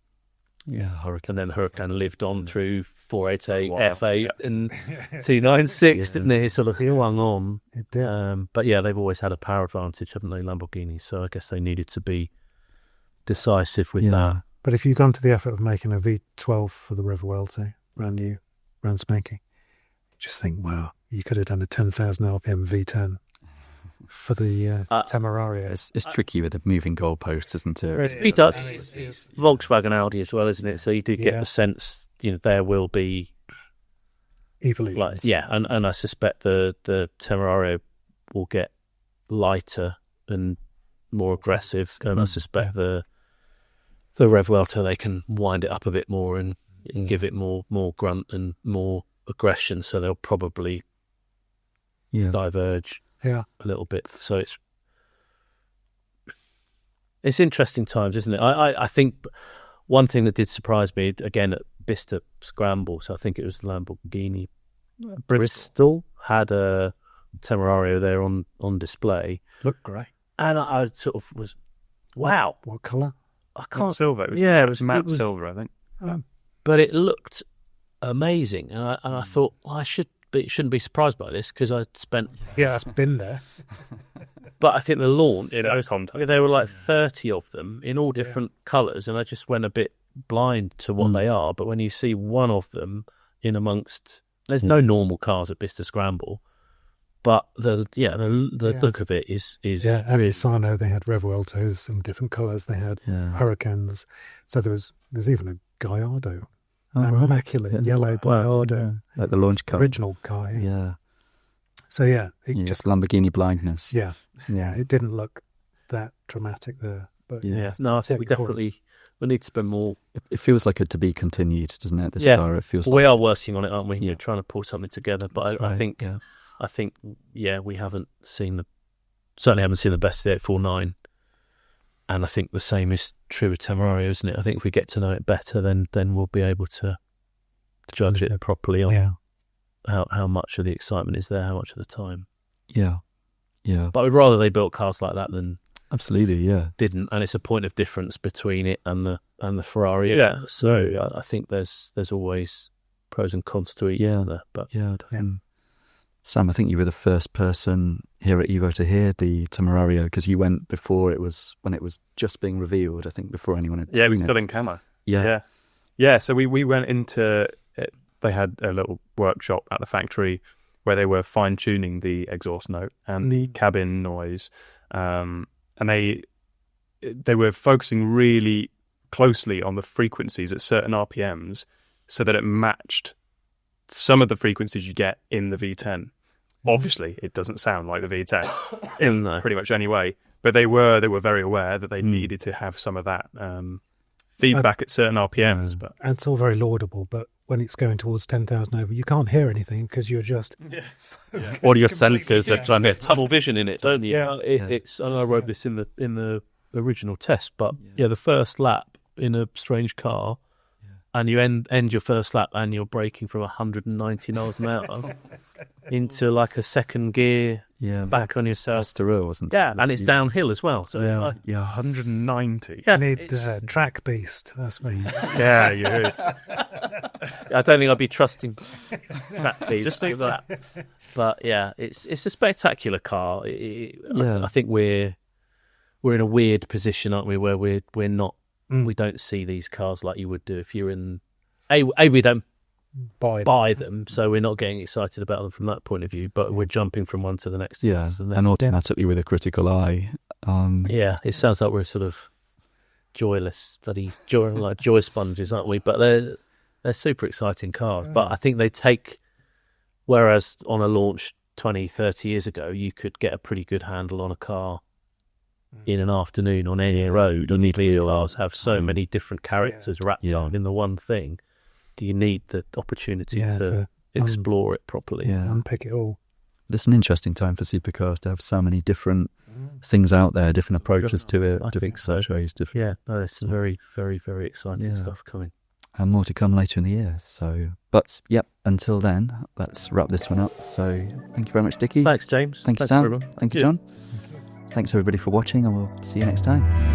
Yeah, Huracan. And then Huracan lived on through 488, F8, and 296, didn't it? It sort of hung on. It did. But they've always had a power advantage, haven't they, Lamborghini? So I guess they needed to be decisive with that. But if you've gone to the effort of making a V12 for the Revuelto, brand new, brand spanking, just think, wow, you could have done a 10,000 RPM V10 for the Temerario. It's tricky with the moving goalposts, isn't it? It's Volkswagen Audi as well, isn't it? So you do get the sense, there will be evolution. And I suspect the Temerario will get lighter and more aggressive, and I suspect the Revuelto, they can wind it up a bit more and give it more grunt and more aggression, so they'll probably diverge Yeah. a little bit. So it's interesting times, isn't it? I think one thing that did surprise me, again, at Bicester Scramble, so I think it was Lamborghini Bristol, had a Temerario there on display. Looked great. And I sort of was, wow. What colour? I can't... Silver. Yeah, it was matte silver, I think. But it looked amazing. And I thought, well, shouldn't be surprised by this because I spent... Yeah, it's been there. But I think the launch, there were like 30 of them in all different colours, and I just went a bit blind to what they are. But when you see one of them in amongst... There's no normal cars at Bicester Scramble, but the look of it is Yeah, and at Sano they had Revo Altos in different colours. They had Hurricanes. So there's even a Gallardo. Immaculate yellow Gallardo. Like the launch car. Original car, Yeah. So Just Lamborghini blindness. Yeah, it didn't look that dramatic there. But no, I think we need to spend more. It feels like a to be continued, doesn't it? This car, it feels. We are working on it, aren't we? Yeah, trying to pull something together. But I think we haven't seen certainly haven't seen the best of the 849, and I think the same is true with Temerario, isn't it? I think if we get to know it better, then we'll be able to judge it properly on how much of the excitement is there, how much of the time. Yeah. But I'd rather they built cars like that than absolutely, didn't, and it's a point of difference between it and the Ferrari. Yeah. So I think there's always pros and cons to each other. But Sam, I think you were the first person here at Evo to hear the Temerario because you went before when it was just being revealed. I think before anyone had seen it was still in camo. Yeah. So we went into it. They had a little workshop at the factory where they were fine tuning the exhaust note and the cabin noise, and they were focusing really closely on the frequencies at certain RPMs so that it matched some of the frequencies you get in the V10. Obviously, it doesn't sound like the V10 in pretty much any way, but they were very aware that they needed to have some of that feedback at certain RPMs. But and it's all very laudable, but when it's going towards 10,000 over, you can't hear anything because you're just... All your sensors are trying to get tunnel vision in it, don't you? It's. I know I wrote this in the original test, but the first lap in a strange car, and you end your first lap and you're braking from 190 miles an hour into like a second gear back on yourself. Testarossa, wasn't it? Yeah, and it's downhill as well. So 190. I need track beast. That's me. Yeah, you heard. I don't think I'd be trusting track beast just with that. But it's a spectacular car. I think we're in a weird position, aren't we, where we're not. We don't see these cars like you would do if you're in... we don't buy them, so we're not getting excited about them from that point of view, but we're jumping from one to the next. Yeah, and automatically with a critical eye. It sounds like we're sort of joyless, like joy sponges, aren't we? But they're super exciting cars. But I think they take... Whereas on a launch 20, 30 years ago, you could get a pretty good handle on a car in an afternoon on any road, and nearly cars have so many different characters wrapped up in the one thing. Do you need the opportunity to explore it properly? Unpick it all. It's an interesting time for supercars to have so many different things out there, different approaches to it. I think so. There's some very, very, very exciting stuff coming. And more to come later in the year. Until then, let's wrap this one up. So thank you very much, Dickie. Thanks, James. Thanks, Sam. Thank you, John. Thanks everybody for watching, and we'll see you next time.